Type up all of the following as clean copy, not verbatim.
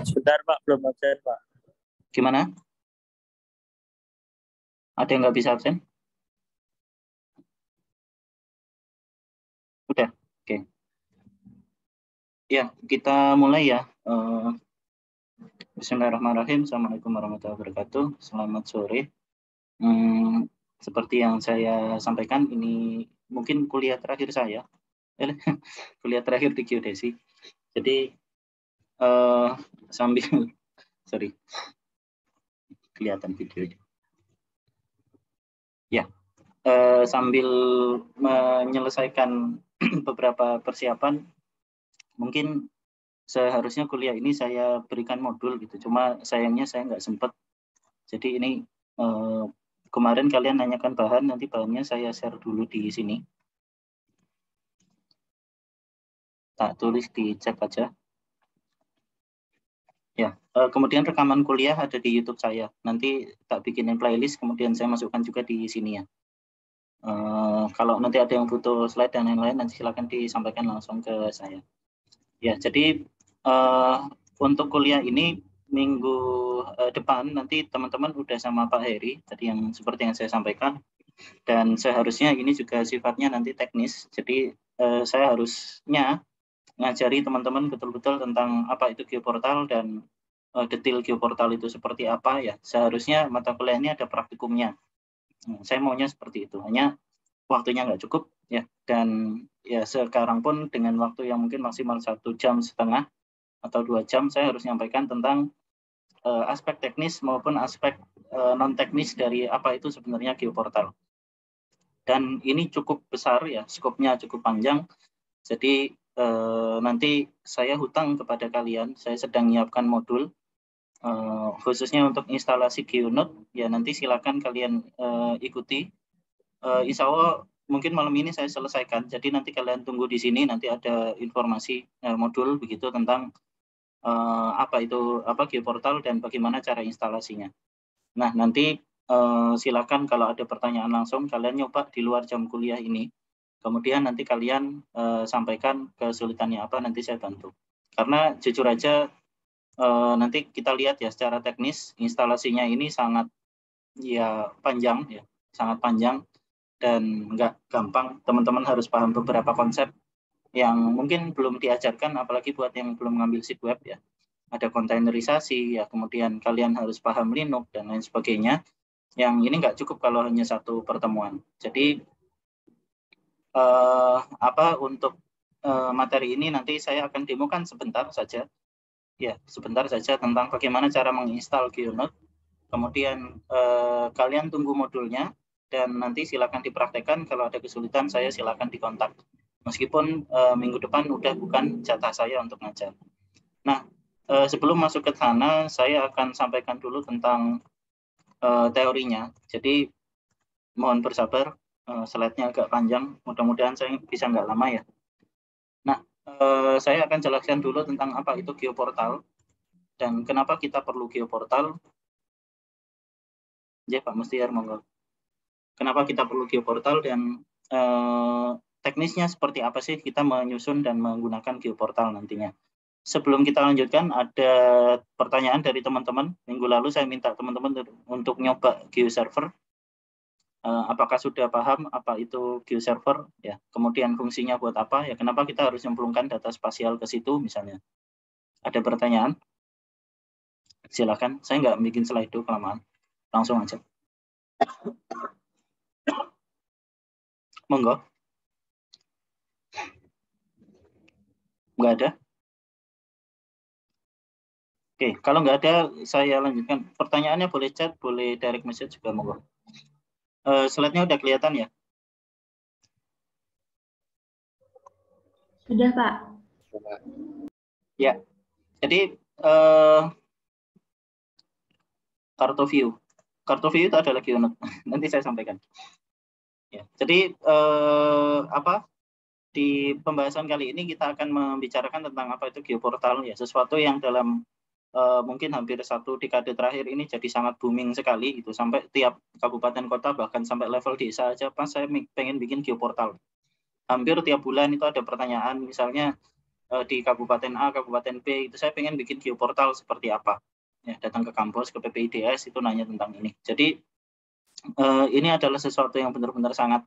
Sebentar Pak, belum absen Pak. Gimana? Ada yang nggak bisa absen? Udah, oke. Ya, kita mulai ya. Bismillahirrahmanirrahim. Assalamualaikum warahmatullahi wabarakatuh. Selamat sore. Seperti yang saya sampaikan, ini mungkin kuliah terakhir saya. Kuliah terakhir di geodesi. Jadi, sambil, sorry, kelihatan video ini. Ya, sambil menyelesaikan beberapa persiapan, mungkin seharusnya kuliah ini saya berikan modul gitu, cuma sayangnya saya nggak sempat. Jadi ini kemarin kalian nanyakan bahan, nanti bahannya saya share dulu di sini. Tak tulis di chat aja. Ya, kemudian rekaman kuliah ada di YouTube saya. Nanti tak bikinin playlist, kemudian saya masukkan juga di sini ya. Kalau nanti ada yang butuh slide dan lain-lain, nanti silakan disampaikan langsung ke saya. Ya, jadi untuk kuliah ini minggu depan nanti teman-teman udah sama Pak Heri, tadi yang seperti yang saya sampaikan. Dan seharusnya ini juga sifatnya nanti teknis. Jadi saya harusnya ngajari teman-teman betul-betul tentang apa itu geoportal dan detail geoportal itu seperti apa ya. Seharusnya mata kuliah ini ada praktikumnya. Saya maunya seperti itu. Hanya waktunya nggak cukup ya. Dan ya sekarang pun dengan waktu yang mungkin maksimal 1,5 jam atau 2 jam saya harus menyampaikan tentang aspek teknis maupun aspek non teknis dari apa itu sebenarnya geoportal. Dan ini cukup besar ya, skopnya cukup panjang. Jadi nanti saya hutang kepada kalian, saya sedang menyiapkan modul khususnya untuk instalasi GeoNode, ya nanti silakan kalian ikuti. Insya Allah mungkin malam ini saya selesaikan, jadi nanti kalian tunggu di sini, nanti ada informasi modul begitu tentang apa itu geoportal dan bagaimana cara instalasinya. Nah nanti silakan kalau ada pertanyaan langsung kalian nyoba di luar jam kuliah ini. Kemudian nanti kalian sampaikan kesulitannya apa, nanti saya bantu. Karena jujur aja nanti kita lihat ya secara teknis instalasinya ini sangat ya panjang ya, sangat panjang dan nggak gampang. Teman-teman harus paham beberapa konsep yang mungkin belum diajarkan, apalagi buat yang belum ngambil sip web ya. Ada kontainerisasi ya, kemudian kalian harus paham Linux dan lain sebagainya. Yang ini nggak cukup kalau hanya satu pertemuan. Jadi untuk materi ini nanti saya akan demokan sebentar saja, ya sebentar saja tentang bagaimana cara menginstal GeoNode. Kemudian kalian tunggu modulnya dan nanti silakan dipraktekkan. Kalau ada kesulitan saya silakan dikontak. Meskipun minggu depan udah bukan jatah saya untuk ngajar. Nah sebelum masuk ke sana saya akan sampaikan dulu tentang teorinya. Jadi mohon bersabar. Slide-nya agak panjang, mudah-mudahan saya bisa nggak lama ya. Nah, saya akan jelaskan dulu tentang apa itu geoportal dan kenapa kita perlu geoportal. Ya Pak Mustiar, monggo. Kenapa kita perlu geoportal dan teknisnya seperti apa sih kita menyusun dan menggunakan geoportal nantinya. Sebelum kita lanjutkan, ada pertanyaan dari teman-teman. Minggu lalu saya minta teman-teman untuk nyoba GeoServer. Apakah sudah paham apa itu GeoServer ya, kemudian fungsinya buat apa ya, kenapa kita harus nyemplungkan data spasial ke situ misalnya. Ada pertanyaan? Silakan, saya nggak bikin slide itu kelamaan, langsung aja. Monggo. Nggak ada? Oke, kalau nggak ada saya lanjutkan. Pertanyaannya boleh chat, boleh direct message juga, monggo. Slide-nya udah kelihatan ya? Sudah, Pak. Ya, jadi Kartoview itu adalah GeoNode. Nanti saya sampaikan. Ya, jadi di pembahasan kali ini kita akan membicarakan tentang apa itu geoportal ya, sesuatu yang dalam mungkin hampir 1 dekade terakhir ini jadi sangat booming sekali itu, sampai tiap kabupaten kota bahkan sampai level desa aja pas saya pengen bikin geoportal. Hampir tiap bulan itu ada pertanyaan, misalnya di Kabupaten A, Kabupaten B, itu saya pengen bikin geoportal seperti apa. Ya, datang ke kampus, ke PPIDS, itu nanya tentang ini. Jadi ini adalah sesuatu yang benar-benar sangat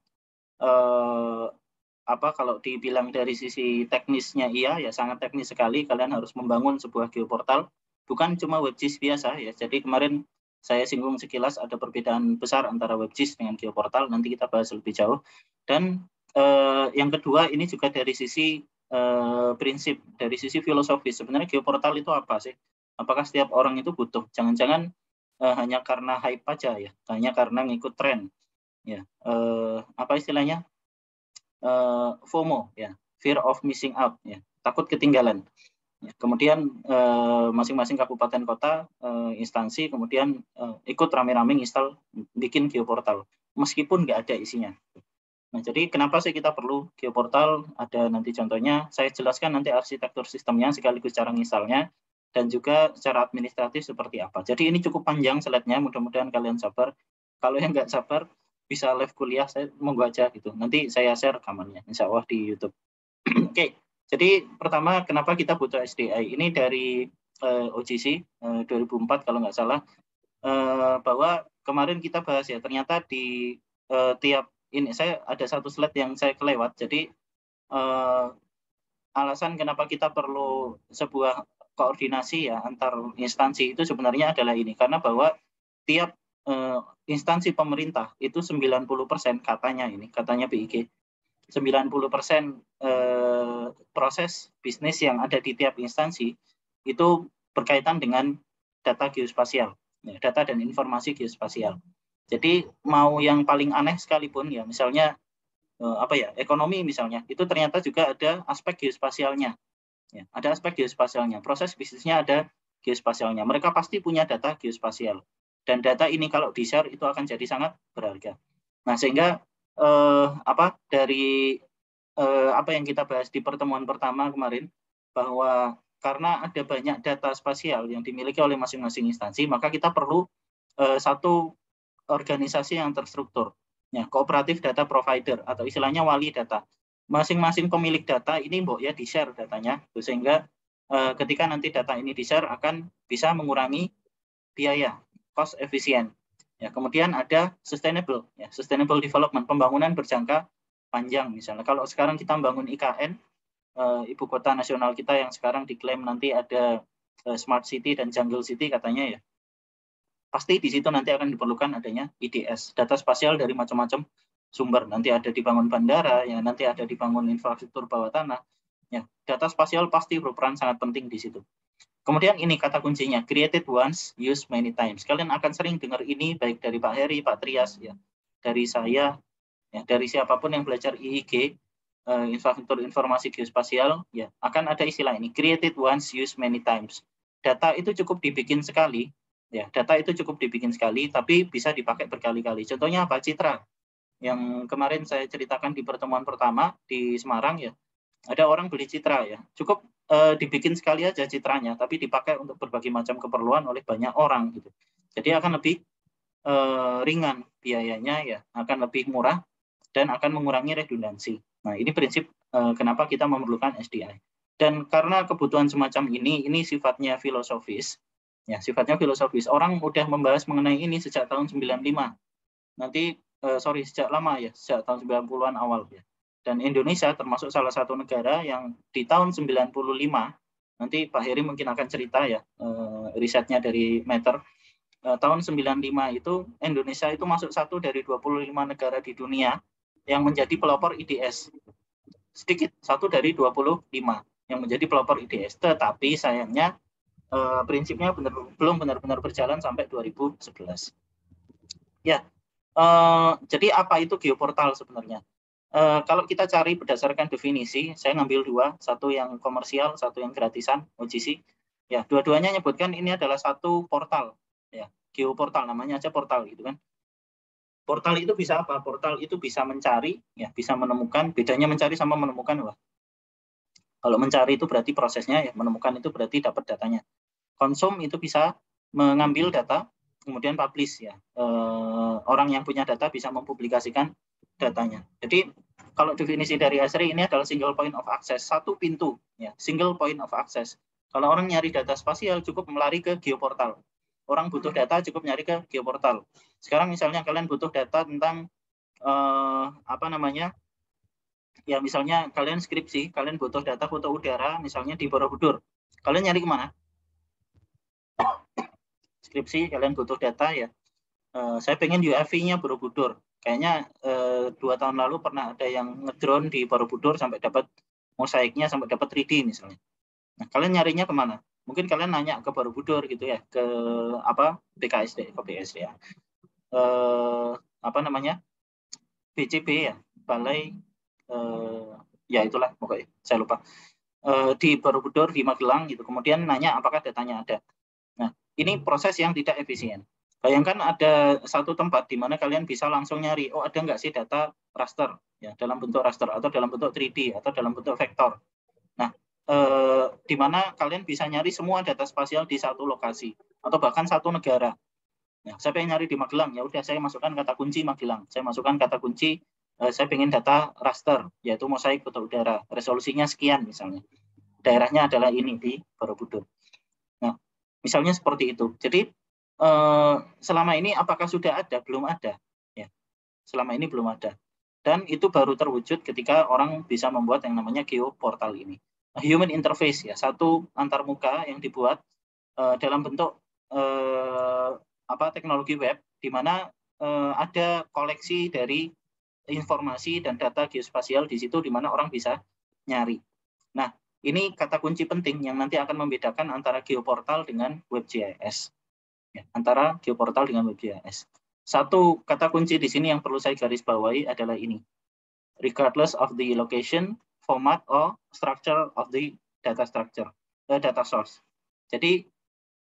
kalau dibilang dari sisi teknisnya ya sangat teknis sekali. Kalian harus membangun sebuah geoportal, bukan cuma WebGIS biasa ya. Jadi kemarin saya singgung sekilas ada perbedaan besar antara WebGIS dengan geoportal, nanti kita bahas lebih jauh. Dan yang kedua ini juga dari sisi prinsip, dari sisi filosofis. Sebenarnya geoportal itu apa sih? Apakah setiap orang itu butuh? Jangan-jangan hanya karena hype aja ya, hanya karena ngikut tren ya. Apa istilahnya? FOMO ya, fear of missing out ya, takut ketinggalan. Ya, kemudian masing-masing kabupaten kota instansi kemudian ikut rame-rame install bikin geoportal meskipun nggak ada isinya. Nah, jadi kenapa sih kita perlu geoportal? Ada nanti contohnya, saya jelaskan nanti arsitektur sistemnya sekaligus cara nginstalnya dan juga secara administratif seperti apa. Jadi ini cukup panjang slide-nya, mudah-mudahan kalian sabar. Kalau yang nggak sabar bisa live kuliah, saya monggo aja gitu. Nanti saya share rekamannya, insya Allah di YouTube. Oke, jadi pertama kenapa kita butuh SDI? Ini dari OGC 2004 kalau nggak salah, bahwa kemarin kita bahas ya, ternyata di tiap ini saya ada satu slide yang saya kelewat. Jadi alasan kenapa kita perlu sebuah koordinasi ya antar instansi itu sebenarnya adalah ini, karena bahwa tiap instansi pemerintah itu 90% katanya BIG 90% proses bisnis yang ada di tiap instansi itu berkaitan dengan data geospasial, ya, data dan informasi geospasial. Jadi mau yang paling aneh sekalipun ya, misalnya ekonomi misalnya, itu ternyata juga ada aspek geospasialnya. Ya, ada aspek geospasialnya, proses bisnisnya ada geospasialnya. Mereka pasti punya data geospasial. Dan data ini kalau di-share itu akan jadi sangat berharga. Nah, sehingga dari apa yang kita bahas di pertemuan pertama kemarin, bahwa karena ada banyak data spasial yang dimiliki oleh masing-masing instansi, maka kita perlu satu organisasi yang terstruktur. Ya, kooperatif data provider atau istilahnya wali data. Masing-masing pemilik data ini ya di-share datanya, sehingga ketika nanti data ini di-share akan bisa mengurangi biaya, cost efisien. Ya, kemudian ada sustainable development, pembangunan berjangka panjang misalnya. Kalau sekarang kita membangun IKN, ibu kota nasional kita yang sekarang diklaim nanti ada smart city dan jungle city katanya ya. Pasti di situ nanti akan diperlukan adanya IDS, data spasial dari macam-macam sumber. Nanti ada dibangun bandara, ya, nanti ada dibangun infrastruktur bawah tanah. Ya, data spasial pasti berperan sangat penting di situ. Kemudian ini kata kuncinya, created once, used many times. Kalian akan sering dengar ini baik dari Pak Heri, Pak Trias, ya, dari saya, ya, dari siapapun yang belajar IIG, infrastruktur informasi geospasial, ya, akan ada istilah ini, created once, used many times. Data itu cukup dibikin sekali, ya, tapi bisa dipakai berkali-kali. Contohnya apa? Citra, yang kemarin saya ceritakan di pertemuan pertama di Semarang, ya, ada orang beli citra, ya, cukup dibikin sekali aja citranya, tapi dipakai untuk berbagai macam keperluan oleh banyak orang gitu. Jadi akan lebih ringan biayanya, ya, akan lebih murah dan akan mengurangi redundansi. Nah, ini prinsip kenapa kita memerlukan SDI. Dan karena kebutuhan semacam ini sifatnya filosofis, ya, sifatnya filosofis. Orang udah membahas mengenai ini sejak tahun 95. Nanti sejak lama ya, sejak tahun 90-an awal ya. Dan Indonesia termasuk salah satu negara yang di tahun 95, nanti Pak Heri mungkin akan cerita ya, risetnya dari Meter, tahun 95 itu Indonesia itu masuk satu dari 25 negara di dunia yang menjadi pelopor IDS. Sedikit, satu dari 25 yang menjadi pelopor IDS. Tetapi sayangnya prinsipnya belum benar-benar berjalan sampai 2011. Ya, jadi apa itu geoportal sebenarnya? Kalau kita cari berdasarkan definisi, saya ngambil dua, satu yang komersial, satu yang gratisan, OGC. Ya, dua-duanya nyebutkan ini adalah satu portal, ya, geoportal, namanya aja portal gitu kan. Portal itu bisa apa? Portal itu bisa mencari, ya, bisa menemukan. Bedanya mencari sama menemukan, wah. Kalau mencari itu berarti prosesnya, ya, menemukan itu berarti dapat datanya. Konsum itu bisa mengambil data, kemudian publish, ya. Orang yang punya data bisa mempublikasikan datanya. Jadi Kalau definisi dari Esri ini adalah single point of access, satu pintu, ya, single point of access. Kalau orang nyari data spasial cukup melari ke geoportal. Orang butuh data cukup nyari ke geoportal. Sekarang misalnya kalian butuh data tentang apa namanya? Ya misalnya kalian skripsi, kalian butuh data foto udara, misalnya di Borobudur. Kalian nyari kemana? Skripsi, kalian butuh data ya. Saya pengen UAV-nya Borobudur. Kayaknya 2 tahun lalu pernah ada yang ngedrone di Borobudur sampai dapat mosaiknya, sampai dapat 3D misalnya. Nah, kalian nyarinya kemana? Mungkin kalian nanya ke Borobudur gitu ya, ke apa BKSD, ke BSD ya. Apa namanya? BCB ya, Balai ya itulah pokoknya, saya lupa. Di Borobudur, di Magelang gitu. Kemudian nanya apakah datanya ada. Nah, ini proses yang tidak efisien. Bayangkan ada satu tempat di mana kalian bisa langsung nyari, oh ada nggak sih data raster, ya dalam bentuk raster atau dalam bentuk 3D atau dalam bentuk vektor. Nah, di mana kalian bisa nyari semua data spasial di satu lokasi atau bahkan satu negara. Nah, saya pengen nyari di Magelang, ya udah saya masukkan kata kunci Magelang. Saya masukkan kata kunci saya pengen data raster, yaitu mosaik foto udara, resolusinya sekian misalnya. Daerahnya adalah ini di Borobudur. Nah, misalnya seperti itu. Jadi selama ini apakah sudah ada? Belum ada. Ya, selama ini belum ada. Dan itu baru terwujud ketika orang bisa membuat yang namanya geoportal ini. Human interface ya, satu antarmuka yang dibuat dalam bentuk teknologi web, di mana ada koleksi dari informasi dan data geospasial di situ, di mana orang bisa nyari. Nah, ini kata kunci penting yang nanti akan membedakan antara geoportal dengan WebGIS. Ya, antara geoportal dengan WebGIS. Satu kata kunci di sini yang perlu saya garis bawahi adalah ini. Regardless of the location, format, or structure of the data structure, data source. Jadi,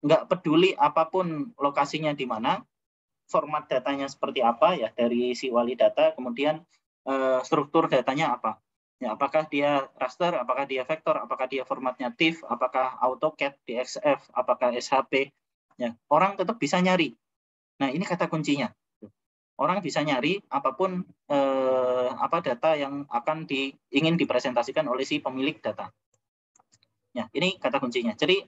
nggak peduli apapun lokasinya di mana, format datanya seperti apa ya dari si wali data, kemudian struktur datanya apa. Ya, apakah dia raster, apakah dia vektor, apakah dia formatnya TIFF, apakah AutoCAD, DXF, apakah SHP. Ya, orang tetap bisa nyari. Nah, ini kata kuncinya. Orang bisa nyari apapun data yang akan ingin dipresentasikan oleh si pemilik data. Ya, ini kata kuncinya. Jadi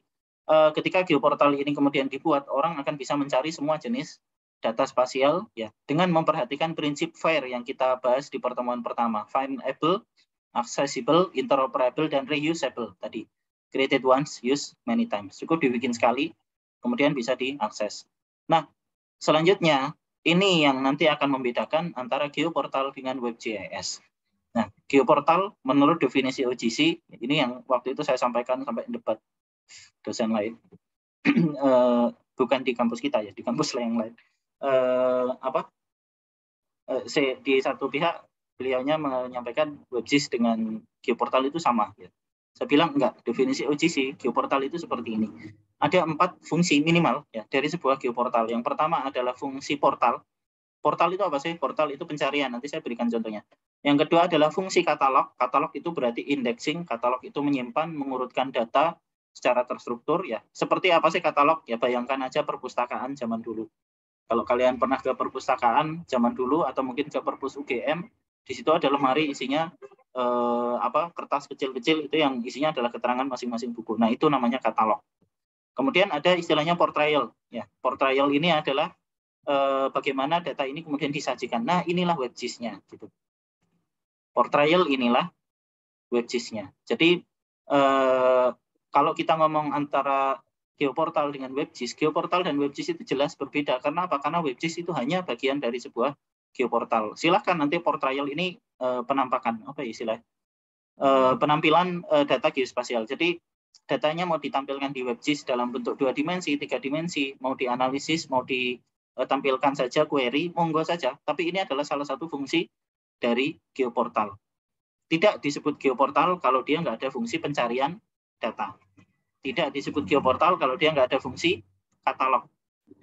ketika geoportal ini kemudian dibuat, orang akan bisa mencari semua jenis data spasial ya dengan memperhatikan prinsip FAIR yang kita bahas di pertemuan pertama, findable, accessible, interoperable, dan reusable tadi. Created once, used many times. Cukup dibikin sekali, kemudian bisa diakses. Nah, selanjutnya ini yang nanti akan membedakan antara geoportal dengan WebGIS. Nah, geoportal menurut definisi OGC, ini yang waktu itu saya sampaikan sampai debat dosen lain, bukan di kampus kita ya, di kampus yang lain. Di satu pihak beliaunya menyampaikan WebGIS dengan geoportal itu sama. Ya. Saya bilang enggak, definisi OGC geoportal itu seperti ini. Ada 4 fungsi minimal ya dari sebuah geoportal. Yang pertama adalah fungsi portal. Portal itu apa sih? Portal itu pencarian. Nanti saya berikan contohnya. Yang kedua adalah fungsi katalog. Katalog itu berarti indexing. Katalog itu menyimpan, mengurutkan data secara terstruktur ya. Seperti apa sih katalog? Ya bayangkan aja perpustakaan zaman dulu. Kalau kalian pernah ke perpustakaan zaman dulu atau mungkin ke perpus UGM, di situ ada lemari isinya kertas kecil-kecil itu yang isinya adalah keterangan masing-masing buku. Nah, itu namanya katalog. Kemudian ada istilahnya portrayal. Ya, portrayal ini adalah bagaimana data ini kemudian disajikan. Nah, inilah WebGIS-nya gitu. Portrayal inilah WebGIS-nya. Jadi kalau kita ngomong antara geoportal dengan WebGIS, geoportal dan WebGIS itu jelas berbeda. Karena apa? Karena WebGIS itu hanya bagian dari sebuah geoportal. Silahkan nanti portrayal ini penampakan, apa istilah? Penampilan data geospasial. Jadi datanya mau ditampilkan di WebGIS dalam bentuk 2 dimensi, 3 dimensi, mau dianalisis, mau ditampilkan saja query, monggo saja. Tapi ini adalah salah satu fungsi dari geoportal. Tidak disebut geoportal kalau dia nggak ada fungsi pencarian data. Tidak disebut geoportal kalau dia nggak ada fungsi katalog.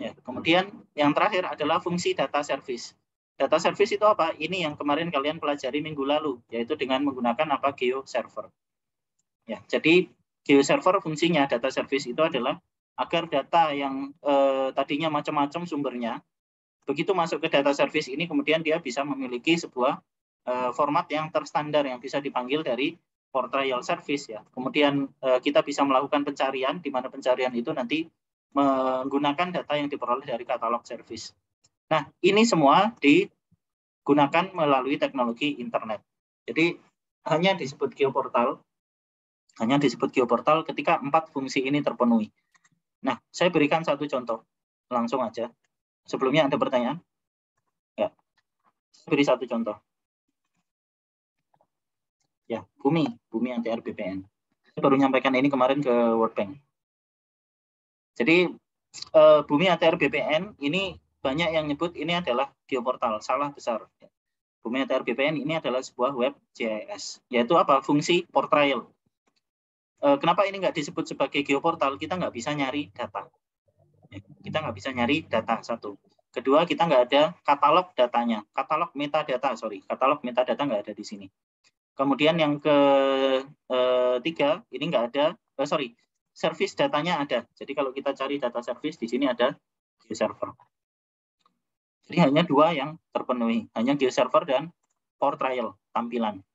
Ya, kemudian yang terakhir adalah fungsi data service. Data service itu apa? Ini yang kemarin kalian pelajari minggu lalu, yaitu dengan menggunakan apa? GeoServer. Ya, jadi GeoServer fungsinya data service itu adalah agar data yang tadinya macam-macam sumbernya, begitu masuk ke data service ini kemudian dia bisa memiliki sebuah format yang terstandar yang bisa dipanggil dari for trial service ya. Kemudian kita bisa melakukan pencarian, di mana pencarian itu nanti menggunakan data yang diperoleh dari katalog service. Nah, ini semua digunakan melalui teknologi internet. Jadi hanya disebut geoportal ketika 4 fungsi ini terpenuhi. Nah, saya berikan satu contoh langsung aja. Sebelumnya ada pertanyaan? Ya, saya beri satu contoh. Ya, Bumi anti RBPN. Saya baru nyampaikan ini kemarin ke World Bank. Jadi Bumi anti RBPN ini banyak yang nyebut ini adalah geoportal, salah besar. Bumi anti RBPN ini adalah sebuah web GIS, yaitu apa? Fungsi portrayal. Kenapa ini nggak disebut sebagai geoportal? Kita nggak bisa nyari data. Kita nggak bisa nyari data, satu. Kedua, kita nggak ada katalog datanya, katalog metadata nggak ada di sini. Kemudian yang ketiga, ini nggak ada, service datanya ada. Jadi kalau kita cari data service, di sini ada GeoServer. Jadi hanya 2 yang terpenuhi, hanya GeoServer dan portrayal, tampilan.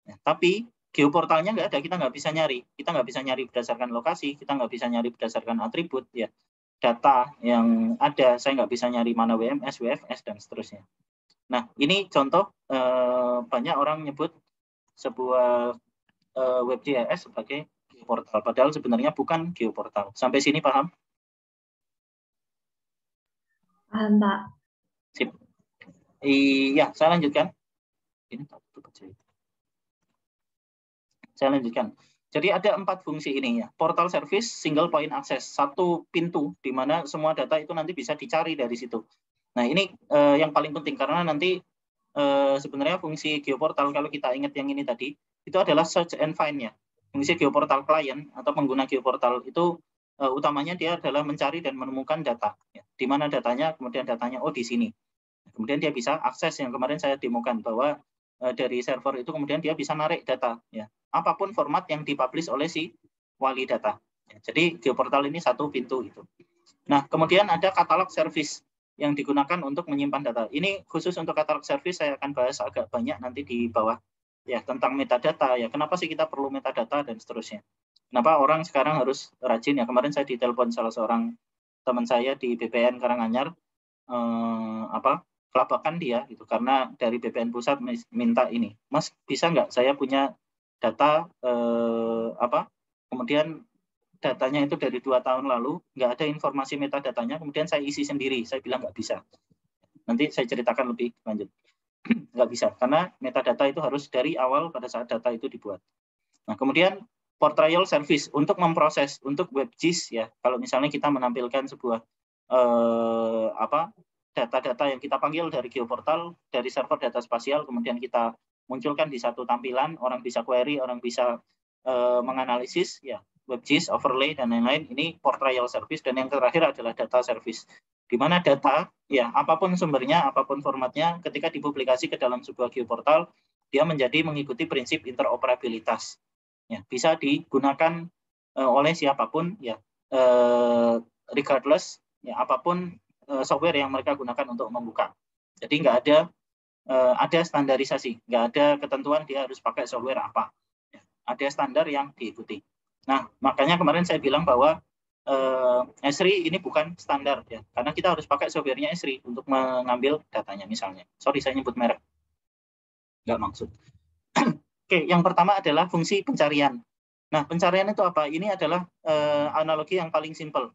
Nah, tapi geoportalnya nggak ada, kita nggak bisa nyari. Kita nggak bisa nyari berdasarkan lokasi, kita nggak bisa nyari berdasarkan atribut, ya. Data yang ada, saya nggak bisa nyari mana WMS, WFS, dan seterusnya. Nah, ini contoh banyak orang nyebut sebuah web GIS sebagai geoportal, padahal sebenarnya bukan geoportal. Sampai sini paham? Paham, Pak. Sip. Iya, saya lanjutkan. Ini saya lanjutkan. Jadi ada 4 fungsi ini ya. Portal service, single point access, satu pintu di mana semua data itu nanti bisa dicari dari situ. Nah, ini yang paling penting karena nanti sebenarnya fungsi geoportal, kalau kita ingat yang ini tadi, itu adalah search and find ya. Fungsi geoportal client atau pengguna geoportal itu utamanya dia adalah mencari dan menemukan data. Ya. Di mana datanya, kemudian datanya, oh di sini. Kemudian dia bisa akses yang kemarin saya demokan bahwa dari server itu kemudian dia bisa narik data. Ya. Apapun format yang dipublish oleh si wali data. Ya. Jadi geoportal ini satu pintu itu. Nah, kemudian ada katalog service yang digunakan untuk menyimpan data. Ini khusus untuk katalog service, saya akan bahas agak banyak nanti di bawah ya tentang metadata ya. Kenapa sih kita perlu metadata dan seterusnya. Kenapa orang sekarang harus rajin ya. Kemarin saya ditelepon salah seorang teman saya di BPN Karanganyar, kelabakan dia gitu karena dari BPN pusat minta ini, Mas bisa nggak saya punya data kemudian datanya itu dari 2 tahun lalu, nggak ada informasi metadatanya, kemudian saya isi sendiri. Saya bilang nggak bisa. Nanti saya ceritakan lebih lanjut. Nggak bisa, karena metadata itu harus dari awal pada saat data itu dibuat. Nah, kemudian portrayal service untuk memproses, untuk WebGIS ya. Kalau misalnya kita menampilkan sebuah data-data yang kita panggil dari geoportal, dari server data spasial, kemudian kita munculkan di satu tampilan, orang bisa query, orang bisa menganalisis ya. WebGIS, overlay, dan lain-lain, ini portrayal service, dan yang terakhir adalah data service. Di mana data, ya apapun sumbernya, apapun formatnya, ketika dipublikasi ke dalam sebuah geoportal, dia menjadi mengikuti prinsip interoperabilitas. Ya, bisa digunakan oleh siapapun, ya regardless, ya apapun software yang mereka gunakan untuk membuka. Jadi nggak ada standarisasi, nggak ada ketentuan dia harus pakai software apa. Ya, ada standar yang diikuti. Nah, makanya kemarin saya bilang bahwa Esri ini bukan standar ya, karena kita harus pakai softwarenya Esri untuk mengambil datanya misalnya. Sorry, saya nyebut merek, nggak maksud. Oke, yang pertama adalah fungsi pencarian. Nah, pencarian itu apa? Ini adalah analogi yang paling simpel.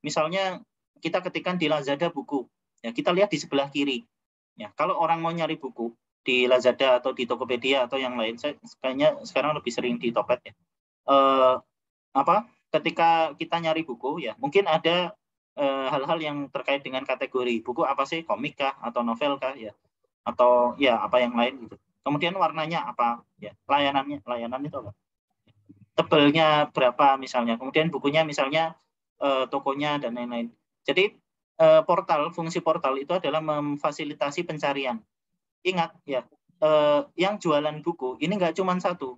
Misalnya kita ketikkan di Lazada buku, ya kita lihat di sebelah kiri. Ya, kalau orang mau nyari buku di Lazada atau di Tokopedia atau yang lain, saya kayaknya sekarang lebih sering di Topet ya. Ketika kita nyari buku ya mungkin ada hal-hal yang terkait dengan kategori buku apa sih, komik kah atau novel kah ya, atau ya apa yang lain gitu. Kemudian warnanya apa ya, layanan itu apa, tebelnya berapa misalnya, kemudian bukunya misalnya tokonya dan lain-lain. Jadi fungsi portal itu adalah memfasilitasi pencarian. Ingat ya, yang jualan buku ini nggak cuma satu.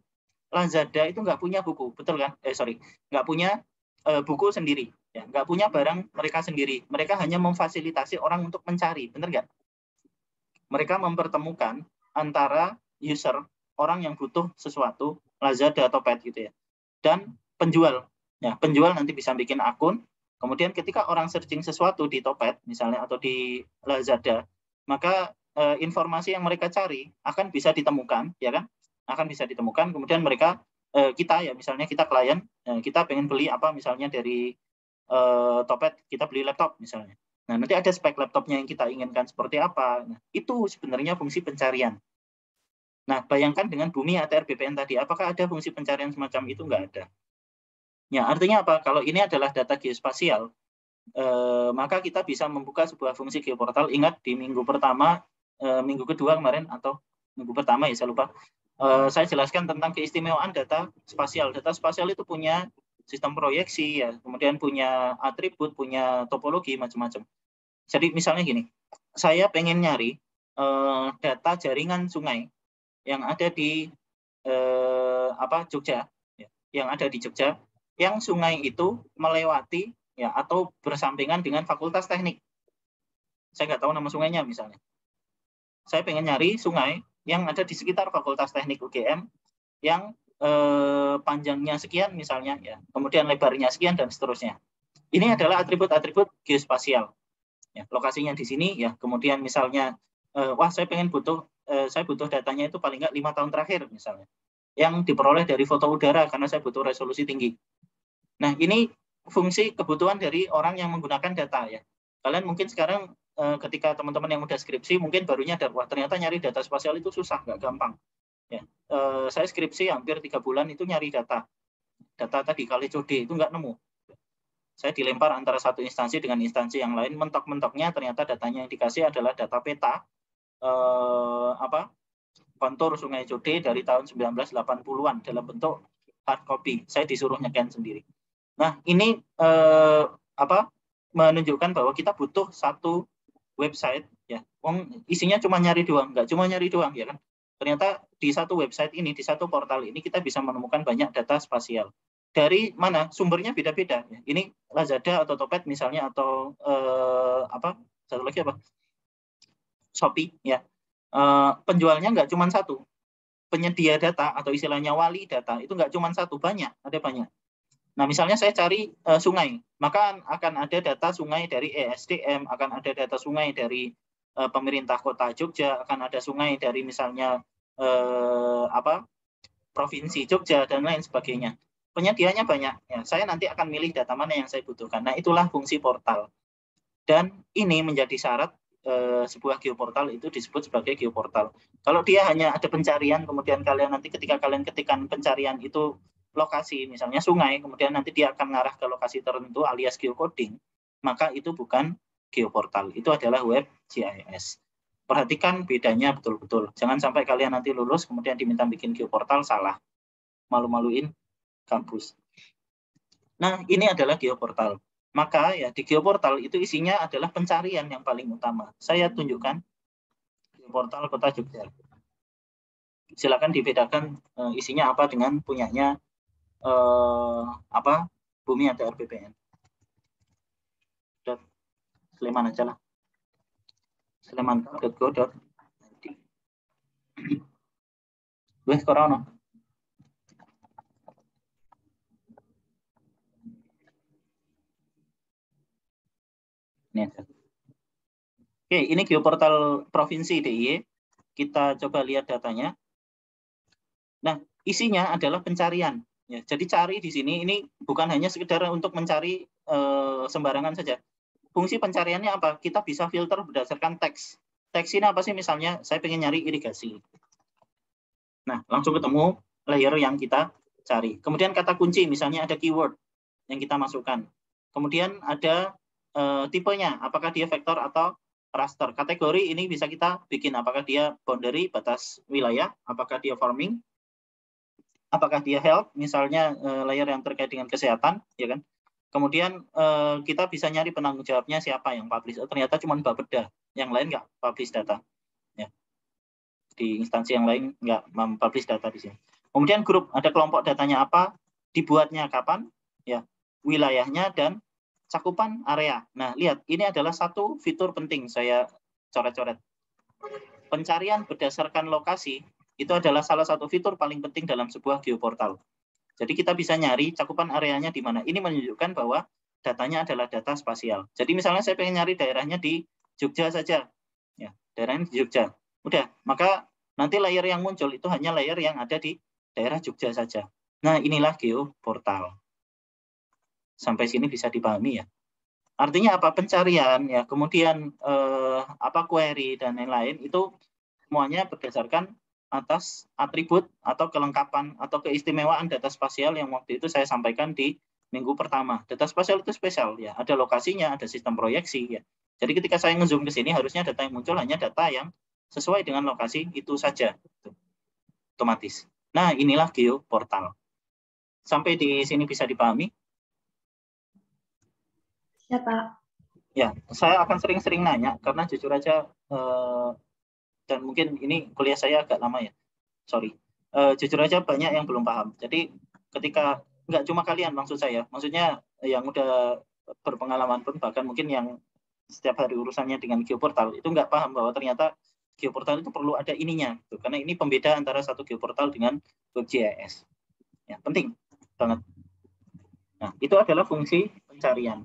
Lazada itu nggak punya buku, betul kan? Nggak punya buku sendiri, ya, nggak punya barang mereka sendiri. Mereka hanya memfasilitasi orang untuk mencari, benar nggak? Mereka mempertemukan antara user, orang yang butuh sesuatu, Lazada, Topet gitu ya. Dan penjual. Ya, penjual nanti bisa bikin akun. Kemudian ketika orang searching sesuatu di Topet misalnya atau di Lazada, maka informasi yang mereka cari akan bisa ditemukan, ya kan? Akan bisa ditemukan. Kemudian mereka kita ya misalnya kita klien, kita pengen beli apa misalnya dari Topet, kita beli laptop misalnya. Nah, nanti ada spek laptopnya yang kita inginkan seperti apa. Nah, itu sebenarnya fungsi pencarian. Nah, bayangkan dengan Bumi ATR BPN tadi, apakah ada fungsi pencarian semacam itu? Nggak ada. Ya, artinya apa? Kalau ini adalah data geospasial, maka kita bisa membuka sebuah fungsi geoportal. Ingat di minggu pertama, minggu kedua kemarin, atau minggu pertama ya, saya lupa. Saya jelaskan tentang keistimewaan data spasial. Data spasial itu punya sistem proyeksi, ya, kemudian punya atribut, punya topologi, macam-macam. Jadi misalnya gini, saya pengen nyari data jaringan sungai yang ada di Jogja, ya, yang ada di Jogja, yang sungai itu melewati ya atau bersampingan dengan Fakultas Teknik. Saya nggak tahu nama sungainya misalnya. Saya pengen nyari sungai yang ada di sekitar Fakultas Teknik UGM yang panjangnya sekian misalnya, ya, kemudian lebarnya sekian dan seterusnya. Ini adalah atribut-atribut geospasial. Ya, lokasinya di sini, ya. Kemudian misalnya, saya butuh datanya itu paling nggak 5 tahun terakhir misalnya, yang diperoleh dari foto udara karena saya butuh resolusi tinggi. Nah, ini fungsi kebutuhan dari orang yang menggunakan data, ya. Kalian mungkin sekarang ketika teman-teman yang udah skripsi mungkin baru nyadar, wah ternyata nyari data spasial itu susah, nggak gampang. Ya, saya skripsi hampir 3 bulan itu nyari data tadi kali COD itu nggak nemu. Saya dilempar antara satu instansi dengan instansi yang lain, mentok-mentoknya ternyata datanya yang dikasih adalah data peta kontur Sungai Code dari tahun 1980-an dalam bentuk hard copy. Saya disuruh nyeken sendiri. Nah, ini menunjukkan bahwa kita butuh satu website, ya. Isinya cuma nyari doang, nggak cuma nyari doang, ya kan? Ternyata di satu website ini, di satu portal ini kita bisa menemukan banyak data spasial. Dari mana? Sumbernya beda-beda. Ini Lazada atau Topet misalnya, atau satu lagi apa? Shopee, ya. Penjualnya nggak cuma satu. Penyedia data atau istilahnya wali data itu nggak cuma satu, banyak, ada banyak. Nah, misalnya saya cari sungai, maka akan ada data sungai dari ESDM, akan ada data sungai dari pemerintah kota Jogja, akan ada sungai dari misalnya provinsi Jogja dan lain sebagainya. Penyediaannya banyak. Ya, saya nanti akan milih data mana yang saya butuhkan. Nah, itulah fungsi portal. Dan ini menjadi syarat sebuah geoportal itu disebut sebagai geoportal. Kalau dia hanya ada pencarian, kemudian kalian nanti ketika kalian ketikkan pencarian itu lokasi, misalnya sungai, kemudian nanti dia akan mengarah ke lokasi tertentu alias geocoding, maka itu bukan geoportal, itu adalah web GIS. Perhatikan bedanya betul-betul. Jangan sampai kalian nanti lulus kemudian diminta bikin geoportal, salah. Malu-maluin kampus. Nah, ini adalah geoportal. Maka ya di geoportal itu isinya adalah pencarian yang paling utama. Saya tunjukkan geoportal Kota Jogja. Silakan dibedakan isinya apa dengan punyanya Bumi ATR BPN. Sleman aja lah. Sleman.go.id. Wes corona. Oke, ini geoportal Provinsi DIY. Kita coba lihat datanya. Nah, isinya adalah pencarian. Ya, jadi cari di sini ini bukan hanya sekedar untuk mencari sembarangan saja. Fungsi pencariannya apa? Kita bisa filter berdasarkan teks. Teks ini apa sih? Misalnya saya pengen nyari irigasi. Nah, langsung ketemu layer yang kita cari. Kemudian kata kunci, misalnya ada keyword yang kita masukkan. Kemudian ada tipenya, apakah dia vektor atau raster. Kategori ini bisa kita bikin, apakah dia boundary, batas wilayah, apakah dia farming, apakah dia health, misalnya layer yang terkait dengan kesehatan, ya kan? Kemudian kita bisa nyari penanggung jawabnya siapa yang publish. Ternyata cuma Bapeda, yang lain nggak publish data. Ya. Di instansi yang lain nggak mempublish data di sini. Kemudian grup, ada kelompok datanya apa, dibuatnya kapan, ya, wilayahnya, dan cakupan area. Nah, lihat, ini adalah satu fitur penting saya coret-coret. Pencarian berdasarkan lokasi Itu adalah salah satu fitur paling penting dalam sebuah geoportal. Jadi kita bisa nyari cakupan areanya di mana. Ini menunjukkan bahwa datanya adalah data spasial. Jadi misalnya saya pengen nyari daerahnya di Jogja saja. Ya, daerahnya di Jogja. Udah, maka nanti layer yang muncul itu hanya layer yang ada di daerah Jogja saja. Nah, inilah geoportal. Sampai sini bisa dipahami ya. Artinya apa? Pencarian ya, kemudian query dan lain-lain itu semuanya berdasarkan atas atribut atau kelengkapan atau keistimewaan data spasial yang waktu itu saya sampaikan di minggu pertama. Data spasial itu spesial ya, ada lokasinya, ada sistem proyeksi ya. Jadi ketika saya nge-zoom ke sini harusnya data yang muncul hanya data yang sesuai dengan lokasi itu saja. Otomatis. Nah, inilah geoportal. Sampai di sini bisa dipahami? Ya, Pak. Ya, saya akan sering-sering nanya karena jujur aja dan mungkin ini kuliah saya agak lama ya. Sorry. Jujur aja banyak yang belum paham. Jadi ketika nggak cuma kalian maksud saya, maksudnya yang udah berpengalaman pun bahkan mungkin yang setiap hari urusannya dengan geoportal itu nggak paham bahwa ternyata geoportal itu perlu ada ininya, gitu. Karena ini pembeda antara satu geoportal dengan WebGIS. Ya, penting banget. Nah, itu adalah fungsi pencarian.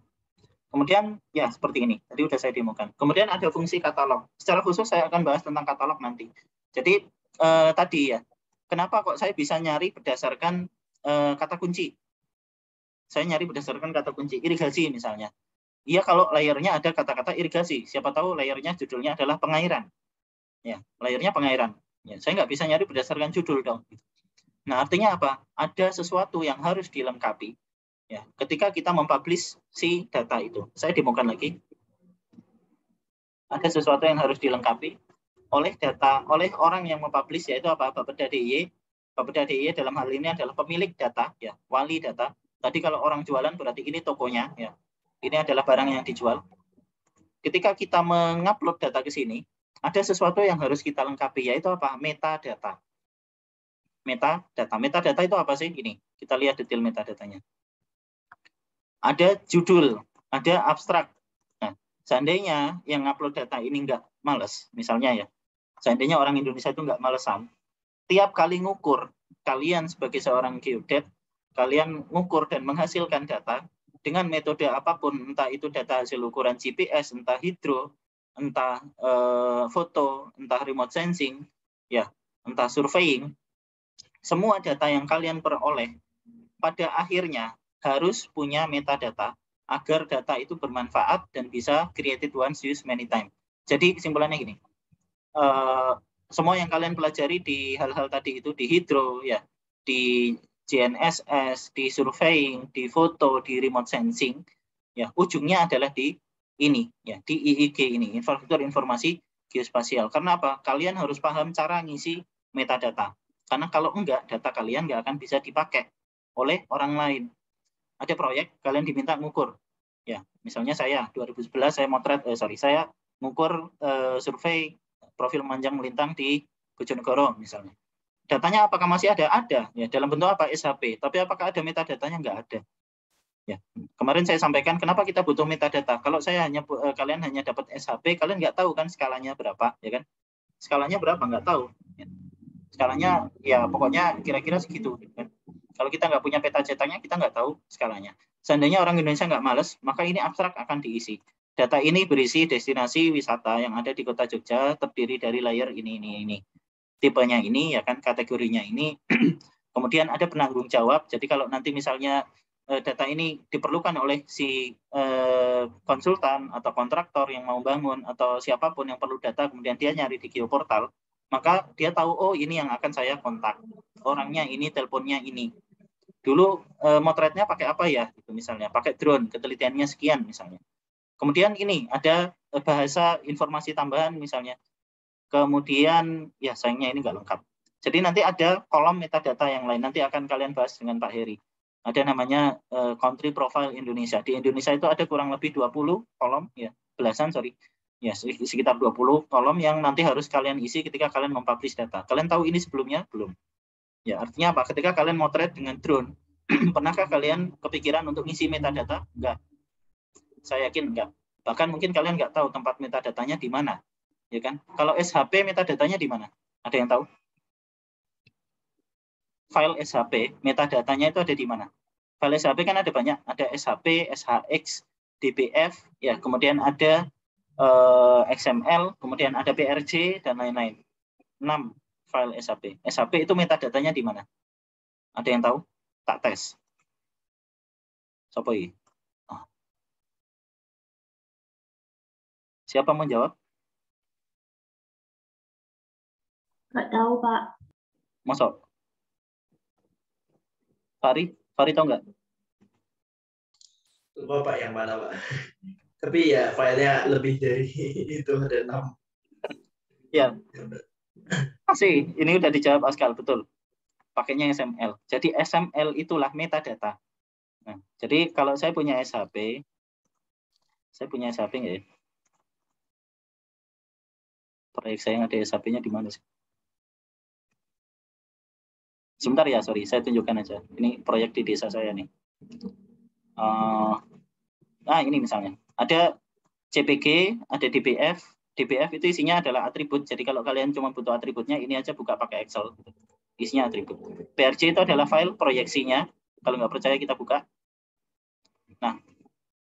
Kemudian ya seperti ini, tadi udah saya demokan. Kemudian ada fungsi katalog. Secara khusus saya akan bahas tentang katalog nanti. Jadi tadi ya, kenapa kok saya bisa nyari berdasarkan kata kunci? Saya nyari berdasarkan kata kunci irigasi misalnya. Iya kalau layernya ada kata-kata irigasi, siapa tahu layernya judulnya adalah pengairan. Ya, layernya pengairan. Ya, saya nggak bisa nyari berdasarkan judul dong. Nah artinya apa? Ada sesuatu yang harus dilengkapi. Ya, ketika kita mempublish si data itu, saya demokan lagi. Ada sesuatu yang harus dilengkapi oleh orang yang mempublish, yaitu apa? Bapeda DIY. Bapeda DIY dalam hal ini adalah pemilik data, ya, wali data. Tadi kalau orang jualan berarti ini tokonya, ya. Ini adalah barang yang dijual. Ketika kita mengupload data ke sini, ada sesuatu yang harus kita lengkapi, yaitu apa? Metadata. Metadata itu apa sih? Ini kita lihat detail metadatanya. Ada judul, ada abstrak. Nah, seandainya yang upload data ini nggak males, misalnya ya, seandainya orang Indonesia itu nggak malesan, tiap kali ngukur, kalian sebagai seorang geodet, kalian ngukur dan menghasilkan data dengan metode apapun, entah itu data hasil ukuran GPS, entah hidro, entah foto, entah remote sensing, ya, entah surveying, semua data yang kalian peroleh pada akhirnya harus punya metadata agar data itu bermanfaat dan bisa created once, used many times. Jadi kesimpulannya gini, semua yang kalian pelajari di hal-hal tadi itu di hidro, ya, di GNSS, di surveying, di foto, di remote sensing, ya, ujungnya adalah di ini, ya, di IIG ini, infrastruktur informasi geospasial. Karena apa? Kalian harus paham cara ngisi metadata. Karena kalau enggak, data kalian nggak akan bisa dipakai oleh orang lain. Ada proyek, kalian diminta ngukur. Ya, misalnya saya 2011 saya saya ngukur survei profil manjang melintang di Bojonegoro misalnya. Datanya apakah masih ada? Ada. Ya, dalam bentuk apa? SHP. Tapi apakah ada metadatanya? Nggak ada. Ya, kemarin saya sampaikan kenapa kita butuh metadata. Kalau kalian hanya dapat SHP, kalian nggak tahu kan skalanya berapa, ya kan? Skalanya berapa? Nggak tahu. Ya. Skalanya ya pokoknya kira-kira segitu. Kan? Kalau kita nggak punya peta cetaknya, kita nggak tahu skalanya. Seandainya orang Indonesia nggak males, maka ini abstrak akan diisi. Data ini berisi destinasi wisata yang ada di kota Jogja, terdiri dari layer ini. Tipenya ini, ya kan, kategorinya ini. Kemudian ada penanggung jawab. Jadi kalau nanti misalnya data ini diperlukan oleh si konsultan atau kontraktor yang mau bangun atau siapapun yang perlu data, kemudian dia nyari di geoportal, maka dia tahu, oh ini yang akan saya kontak. Orangnya ini, teleponnya ini. Dulu motretnya pakai apa ya? Gitu misalnya, pakai drone, ketelitiannya sekian misalnya. Kemudian ini ada bahasa informasi tambahan misalnya. Kemudian ya sayangnya ini nggak lengkap. Jadi nanti ada kolom metadata yang lain. Nanti akan kalian bahas dengan Pak Heri. Ada namanya country profile Indonesia. Di Indonesia itu ada kurang lebih 20 kolom, ya, belasan, sorry. Ya, sekitar 20 kolom yang nanti harus kalian isi ketika kalian mempublish data. Kalian tahu ini sebelumnya? Belum. Ya, artinya apa? Ketika kalian motret dengan drone, pernahkah kalian kepikiran untuk ngisi metadata? Enggak. Saya yakin enggak. Bahkan mungkin kalian enggak tahu tempat metadatanya di mana. Ya kan? Kalau SHP metadatanya di mana? Ada yang tahu? file SHP, metadatanya itu ada di mana? File SHP kan ada banyak, ada SHP, SHX, DBF, ya, kemudian ada XML, kemudian ada PRJ dan lain-lain. 6 file SHP. SHP itu metadatanya di mana? Ada yang tahu? Tak tes. Siapa ini? Oh. Siapa mau jawab? Nggak tahu, Pak. Masuk. Fari tahu nggak? Lupa Pak yang mana Pak. Tapi ya filenya lebih dari itu, ada 6. Ya. Masih, ini udah dijawab Askal, betul. Pakainya XML. Jadi XML itulah metadata. Nah, jadi kalau saya punya SHP nggak ya? Proyek saya yang ada SHP-nya di mana sih? Sebentar ya, sorry, saya tunjukkan aja. Ini proyek di desa saya nih. Nah, ini misalnya. Ada CPG, ada DBF. DBF itu isinya adalah atribut. Jadi kalau kalian cuma butuh atributnya, ini aja buka pakai Excel. Isinya atribut. PRJ itu adalah file proyeksinya. Kalau nggak percaya kita buka. Nah,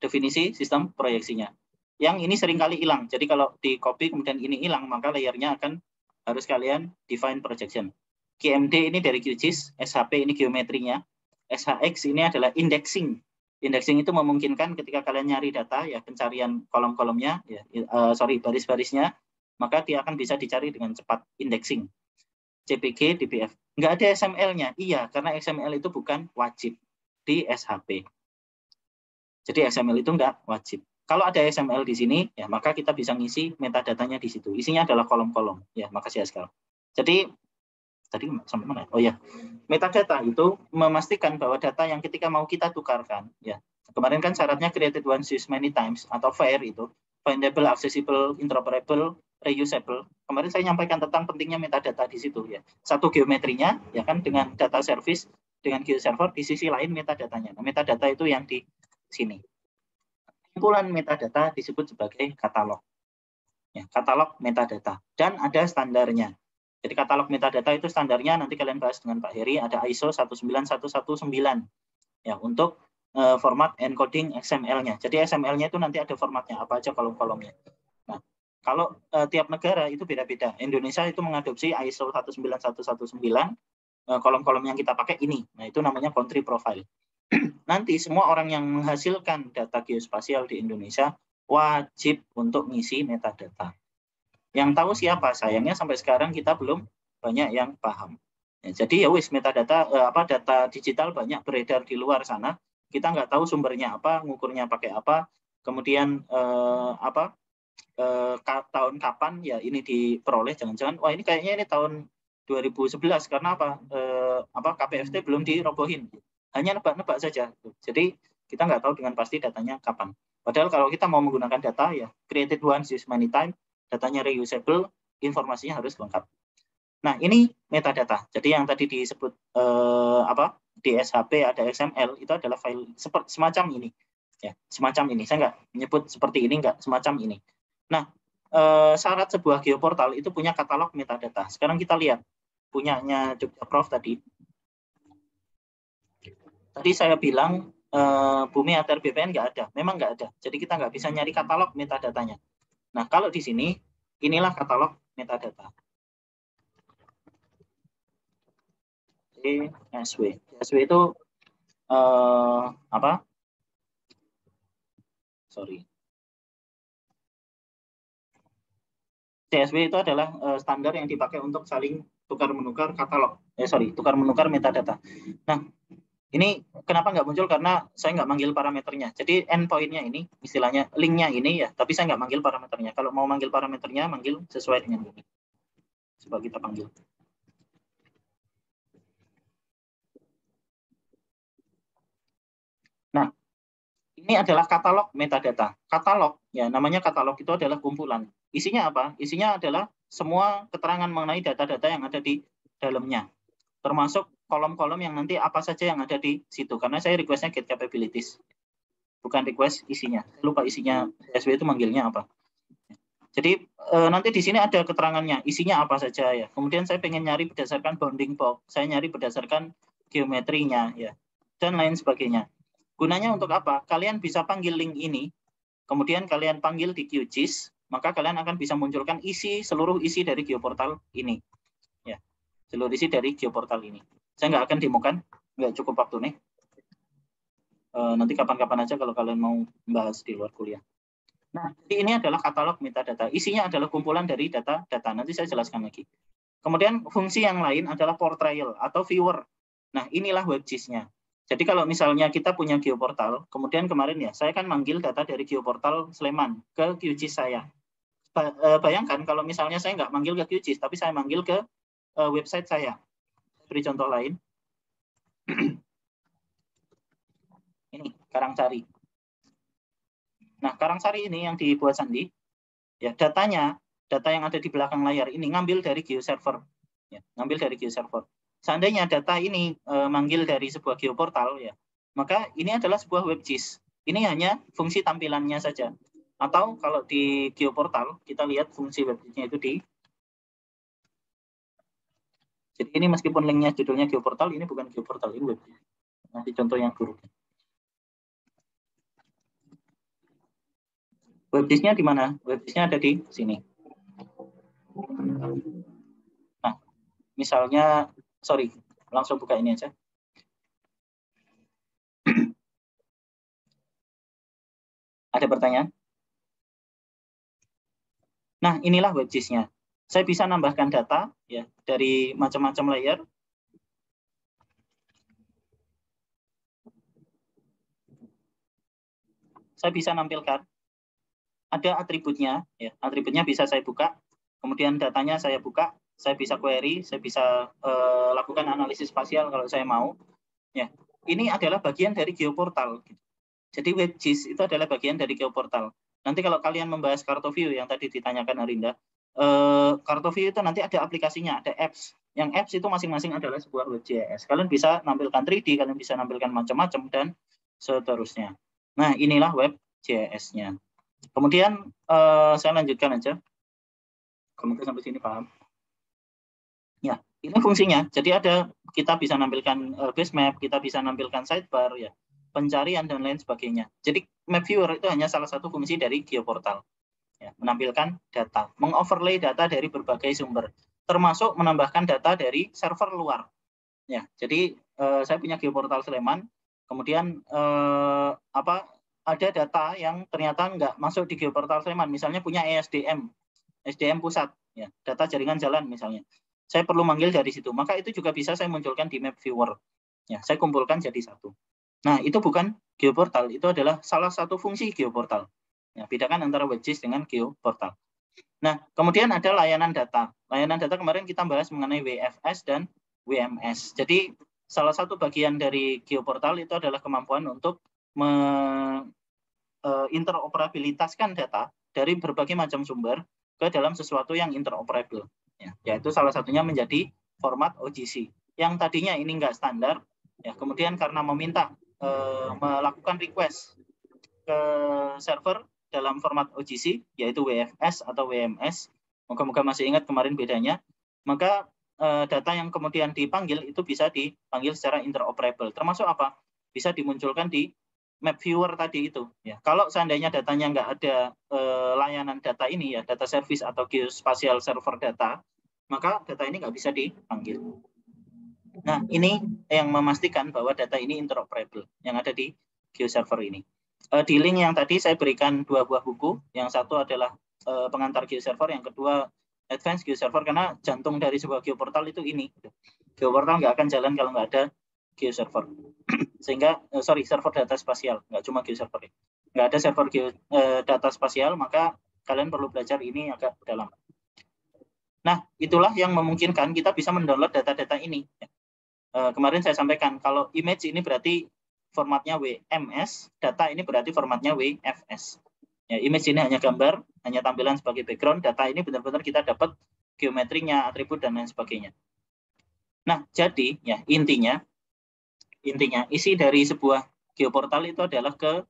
definisi sistem proyeksinya. Yang ini seringkali hilang. Jadi kalau di copy kemudian ini hilang, maka layernya akan harus kalian define projection. GMD ini dari QGIS, SHP ini geometrinya, SHX ini adalah indexing. Indexing itu memungkinkan ketika kalian nyari data, ya pencarian kolom-kolomnya, ya, baris-barisnya, maka dia akan bisa dicari dengan cepat. Indexing. CPG, DBF. Nggak ada XML-nya. Iya, karena XML itu bukan wajib di SHP. Jadi XML itu nggak wajib. Kalau ada XML di sini, ya maka kita bisa ngisi metadatanya di situ. Isinya adalah kolom-kolom. Ya, makasih Askal. Jadi tadi sampai mana? Oh ya, metadata itu memastikan bahwa data yang ketika mau kita tukarkan, ya kemarin kan syaratnya created once, used many times atau FAIR itu, findable, accessible, interoperable, reusable. Kemarin saya nyampaikan tentang pentingnya metadata di situ ya. Satu geometrinya, ya kan dengan data service, dengan geoserver di sisi lain metadatanya. Nah, metadata itu yang di sini. Kumpulan metadata disebut sebagai katalog. Ya, katalog metadata dan ada standarnya. Jadi katalog metadata itu standarnya nanti kalian bahas dengan Pak Heri, ada ISO 19119 ya untuk format encoding XML-nya. Jadi XML-nya itu nanti ada formatnya apa aja kolom-kolomnya. Nah, kalau tiap negara itu beda-beda. Indonesia itu mengadopsi ISO 19119, kolom-kolom yang kita pakai ini. Nah, itu namanya country profile. Nanti semua orang yang menghasilkan data geospasial di Indonesia wajib untuk ngisi metadata. Yang tahu siapa? Sayangnya sampai sekarang kita belum banyak yang paham. Ya, jadi ya wis metadata data digital banyak beredar di luar sana. Kita nggak tahu sumbernya apa, ngukurnya pakai apa, kemudian tahun kapan ya ini diperoleh. Jangan-jangan wah ini kayaknya ini tahun 2011 karena KPFT belum dirobohin. Hanya nebak-nebak saja. Jadi kita nggak tahu dengan pasti datanya kapan. Padahal kalau kita mau menggunakan data ya created once, used many times, datanya reusable, informasinya harus lengkap. Nah, ini metadata. Jadi yang tadi disebut di SHP ada XML itu adalah file semacam ini. Ya, semacam ini. Saya nggak menyebut seperti ini, nggak semacam ini. Nah, syarat sebuah geoportal itu punya katalog metadata. Sekarang kita lihat punyanya Jogja Prof tadi. Tadi saya bilang Bumi ATR BPN nggak ada. Memang nggak ada. Jadi kita nggak bisa nyari katalog metadatanya. Nah, kalau di sini, inilah katalog metadata. CSW. CSW itu CSW itu adalah standar yang dipakai untuk saling tukar-menukar katalog. Tukar-menukar metadata. Nah, ini kenapa nggak muncul? Karena saya nggak manggil parameternya. Jadi endpoint-nya ini, istilahnya link-nya ini ya, tapi saya nggak manggil parameternya. Kalau mau manggil parameternya, manggil sesuai dengan ini. Coba kita panggil. Nah, ini adalah katalog metadata. Katalog, ya namanya katalog itu adalah kumpulan. Isinya apa? Isinya adalah semua keterangan mengenai data-data yang ada di dalamnya. Termasuk kolom-kolom yang nanti apa saja yang ada di situ. Karena saya request-nya get capabilities. Bukan request isinya. Saya lupa isinya CSW itu manggilnya apa. Jadi nanti di sini ada keterangannya, isinya apa saja ya. Kemudian saya pengen nyari berdasarkan bounding box, saya nyari berdasarkan geometrinya ya, dan lain sebagainya. Gunanya untuk apa? Kalian bisa panggil link ini, kemudian kalian panggil di QGIS, maka kalian akan bisa munculkan seluruh isi dari geoportal ini. Ya, seluruh isi dari geoportal ini. Saya nggak akan demokan, nggak cukup waktu nih. Nanti kapan-kapan aja kalau kalian mau bahas di luar kuliah. Nah, jadi ini adalah katalog metadata. Isinya adalah kumpulan dari data-data. Nanti saya jelaskan lagi. Kemudian fungsi yang lain adalah portrayal atau viewer. Nah, inilah WebGIS-nya. Jadi kalau misalnya kita punya geoportal, kemudian kemarin ya, saya kan manggil data dari geoportal Sleman ke QGIS saya. Bayangkan kalau misalnya saya nggak manggil ke QGIS, tapi saya manggil ke website saya. Beri contoh lain. Ini, Karangsari. Nah, Karangsari ini yang dibuat Sandi, ya data yang ada di belakang layar ini ngambil dari GeoServer, ya, ngambil dari GeoServer. Seandainya data ini manggil dari sebuah geoportal, ya, maka ini adalah sebuah WebGIS. Ini hanya fungsi tampilannya saja. Atau kalau di geoportal kita lihat fungsi WebGIS-nya itu di. Jadi ini meskipun linknya judulnya geoportal, ini bukan geoportal, ini WebGIS. Nanti contoh yang buruknya. WebGIS-nya di mana? WebGIS-nya ada di sini. Nah, misalnya, sorry, langsung buka ini aja. Ada pertanyaan? Nah, inilah WebGIS-nya. Saya bisa nambahkan data ya dari macam-macam layer. Saya bisa nampilkan. Ada atributnya, ya. Atributnya bisa saya buka, kemudian datanya saya buka, saya bisa query, saya bisa lakukan analisis spasial kalau saya mau. Ya, ini adalah bagian dari geoportal. Jadi WebGIS itu adalah bagian dari geoportal. Nanti kalau kalian membahas Kartoview yang tadi ditanyakan Arinda, Kartoview itu nanti ada aplikasinya, ada apps. Yang apps itu masing-masing adalah sebuah WebGIS. Kalian bisa nampilkan 3D, kalian bisa nampilkan macam-macam dan seterusnya. Nah, inilah WebGIS-nya. Kemudian saya lanjutkan aja. Kemudian sampai sini paham? Ya, ini fungsinya. Jadi kita bisa nampilkan base map, kita bisa nampilkan sidebar, ya, pencarian dan lain sebagainya. Jadi map viewer itu hanya salah satu fungsi dari geoportal. Ya, menampilkan data, mengoverlay data dari berbagai sumber, termasuk menambahkan data dari server luar. Ya, jadi saya punya geoportal Sleman, kemudian ada data yang ternyata nggak masuk di geoportal Sleman, misalnya punya SDM pusat, ya, data jaringan jalan misalnya. Saya perlu manggil dari situ, maka itu juga bisa saya munculkan di map viewer. Ya, saya kumpulkan jadi satu. Nah, itu bukan geoportal, itu adalah salah satu fungsi geoportal. Ya, bedakan antara WebGIS dengan geoportal. Nah, kemudian ada layanan data. Layanan data kemarin kita bahas mengenai WFS dan WMS. Jadi, salah satu bagian dari geoportal itu adalah kemampuan untuk interoperabilitaskan data dari berbagai macam sumber ke dalam sesuatu yang interoperable. Ya, yaitu salah satunya menjadi format OGC. Yang tadinya ini enggak standar, ya, kemudian karena meminta melakukan request ke server dalam format OGC, yaitu WFS atau WMS, moga-moga masih ingat kemarin bedanya, maka data yang kemudian dipanggil itu bisa dipanggil secara interoperable. Termasuk apa? Bisa dimunculkan di map viewer tadi itu. Ya, kalau seandainya datanya nggak ada layanan data ini, ya, data service atau geospatial server data, maka data ini nggak bisa dipanggil. Nah, ini yang memastikan bahwa data ini interoperable yang ada di GeoServer ini. Di link yang tadi saya berikan 2 buah buku. Yang satu adalah pengantar GeoServer, yang kedua Advanced GeoServer, karena jantung dari sebuah geoportal itu ini. Geoportal nggak akan jalan kalau nggak ada GeoServer. Sehingga, server data spasial, nggak cuma GeoServer. Nggak ada server data spasial, maka kalian perlu belajar ini agak dalam. Nah, itulah yang memungkinkan kita bisa mendownload data-data ini. Kemarin saya sampaikan, kalau image ini berarti formatnya WMS, data ini berarti formatnya WFS. Ya, image ini hanya gambar, hanya tampilan sebagai background, data ini benar-benar kita dapat geometrinya, atribut, dan lain sebagainya. Nah, jadi ya intinya isi dari sebuah geoportal itu adalah ke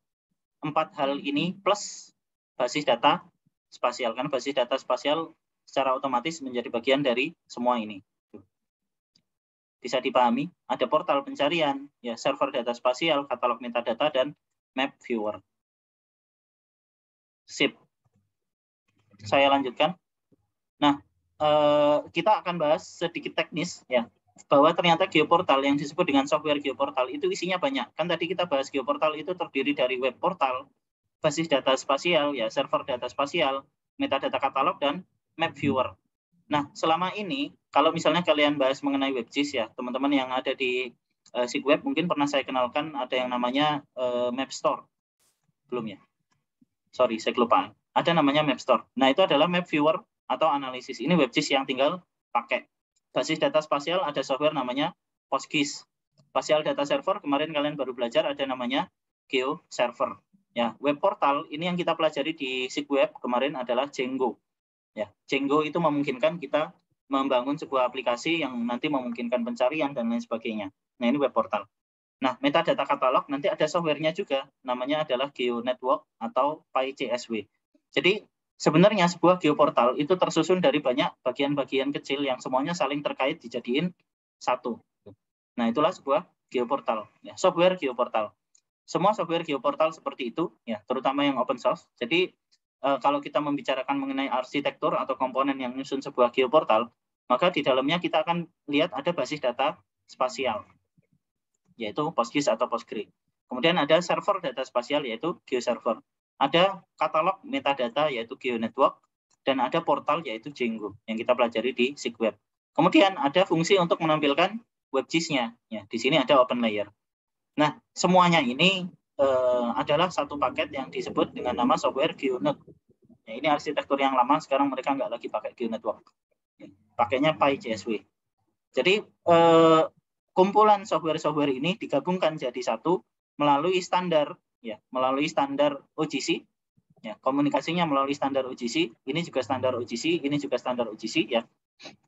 4 hal ini plus basis data, spasial, karena basis data spasial secara otomatis menjadi bagian dari semua ini. Bisa dipahami, ada portal pencarian, ya, server data spasial, katalog metadata, dan map viewer. Sip. Saya lanjutkan. Nah, kita akan bahas sedikit teknis, ya, bahwa ternyata geoportal yang disebut dengan software geoportal itu isinya banyak. Kan tadi kita bahas geoportal itu terdiri dari web portal, basis data spasial, ya, server data spasial, metadata katalog, dan map viewer. Nah, selama ini, kalau misalnya kalian bahas mengenai WebGIS, ya, teman-teman yang ada di SIGWeb, mungkin pernah saya kenalkan ada yang namanya Map Store. Belum ya? Sorry, saya kelupaan. Ada namanya Map Store. Nah, itu adalah map viewer atau analisis. Ini WebGIS yang tinggal pakai. Basis data spasial ada software namanya PostGIS. Spatial data server, kemarin kalian baru belajar ada namanya GeoServer. Ya, web portal ini yang kita pelajari di SIGWeb kemarin adalah Django. Ya, Django itu memungkinkan kita membangun sebuah aplikasi yang nanti memungkinkan pencarian dan lain sebagainya. Nah, ini web portal. Nah, metadata katalog nanti ada softwarenya juga, namanya adalah GeoNetwork atau PyCSW. Jadi sebenarnya sebuah geoportal itu tersusun dari banyak bagian-bagian kecil yang semuanya saling terkait dijadiin satu. Nah, itulah sebuah geoportal, ya, software geoportal. Semua software geoportal seperti itu, ya, terutama yang open source. Jadi kalau kita membicarakan mengenai arsitektur atau komponen yang menyusun sebuah geoportal, maka di dalamnya kita akan lihat ada basis data spasial, yaitu PostGIS atau Postgre. Kemudian ada server data spasial, yaitu GeoServer. Ada katalog metadata, yaitu GeoNetwork, dan ada portal, yaitu Django, yang kita pelajari di SIGWeb. Kemudian ada fungsi untuk menampilkan WebGIS-nya. Ya, di sini ada OpenLayer. Nah, semuanya ini adalah satu paket yang disebut dengan nama software GeoNet. Ya, ini arsitektur yang lama, sekarang mereka nggak lagi pakai GeoNetwork. Pakainya PyCSW. Jadi, kumpulan software-software ini digabungkan jadi satu melalui standar, ya, melalui standar OGC. Ya, komunikasinya melalui standar OGC. Ini juga standar OGC, ini juga standar OGC, ya.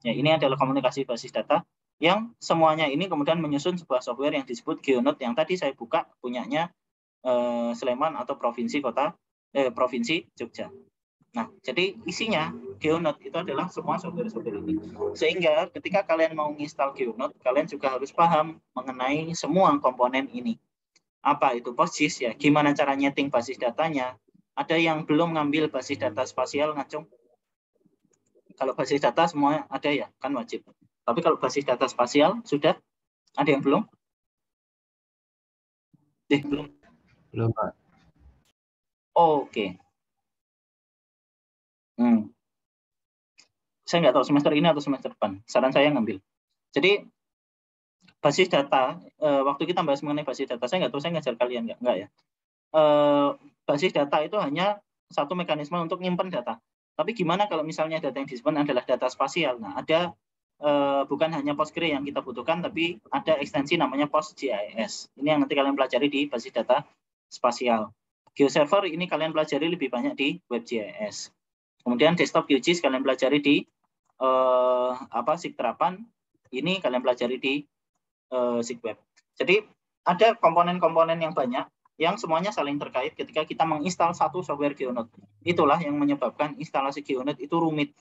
Ya, ini adalah komunikasi basis data yang semuanya ini kemudian menyusun sebuah software yang disebut GeoNet yang tadi saya buka punyanya Sleman atau provinsi Jogja. Nah, jadi isinya GeoNet itu adalah semua software-software ini. Sehingga ketika kalian mau install GeoNet, kalian juga harus paham mengenai semua komponen ini. Apa itu PostGIS, ya? Gimana cara nyeting basis datanya? Ada yang belum ngambil basis data spasial, Ngacung? Kalau basis data semua ada, ya, kan wajib. Tapi kalau basis data spasial sudah ada yang belum? Belum. Belum, Pak. Oke. Saya nggak tahu semester ini atau semester depan. Saran saya ngambil. Jadi basis data, waktu kita bahas mengenai basis data, saya nggak tahu saya ngajar kalian nggak ya. Basis data itu hanya satu mekanisme untuk nyimpen data. Tapi gimana kalau misalnya data yang disimpan adalah data spasial? Nah, ada bukan hanya Postgre yang kita butuhkan, tapi ada ekstensi namanya PostGIS. Ini yang nanti kalian pelajari di basis data spasial. GeoServer ini kalian pelajari lebih banyak di WebGIS. Kemudian desktop QGIS kalian pelajari di SIGTerapan. Ini kalian pelajari di SIGWeb. Jadi ada komponen-komponen yang banyak yang semuanya saling terkait ketika kita menginstal satu software GeoNet. Itulah yang menyebabkan instalasi GeoNet itu rumit.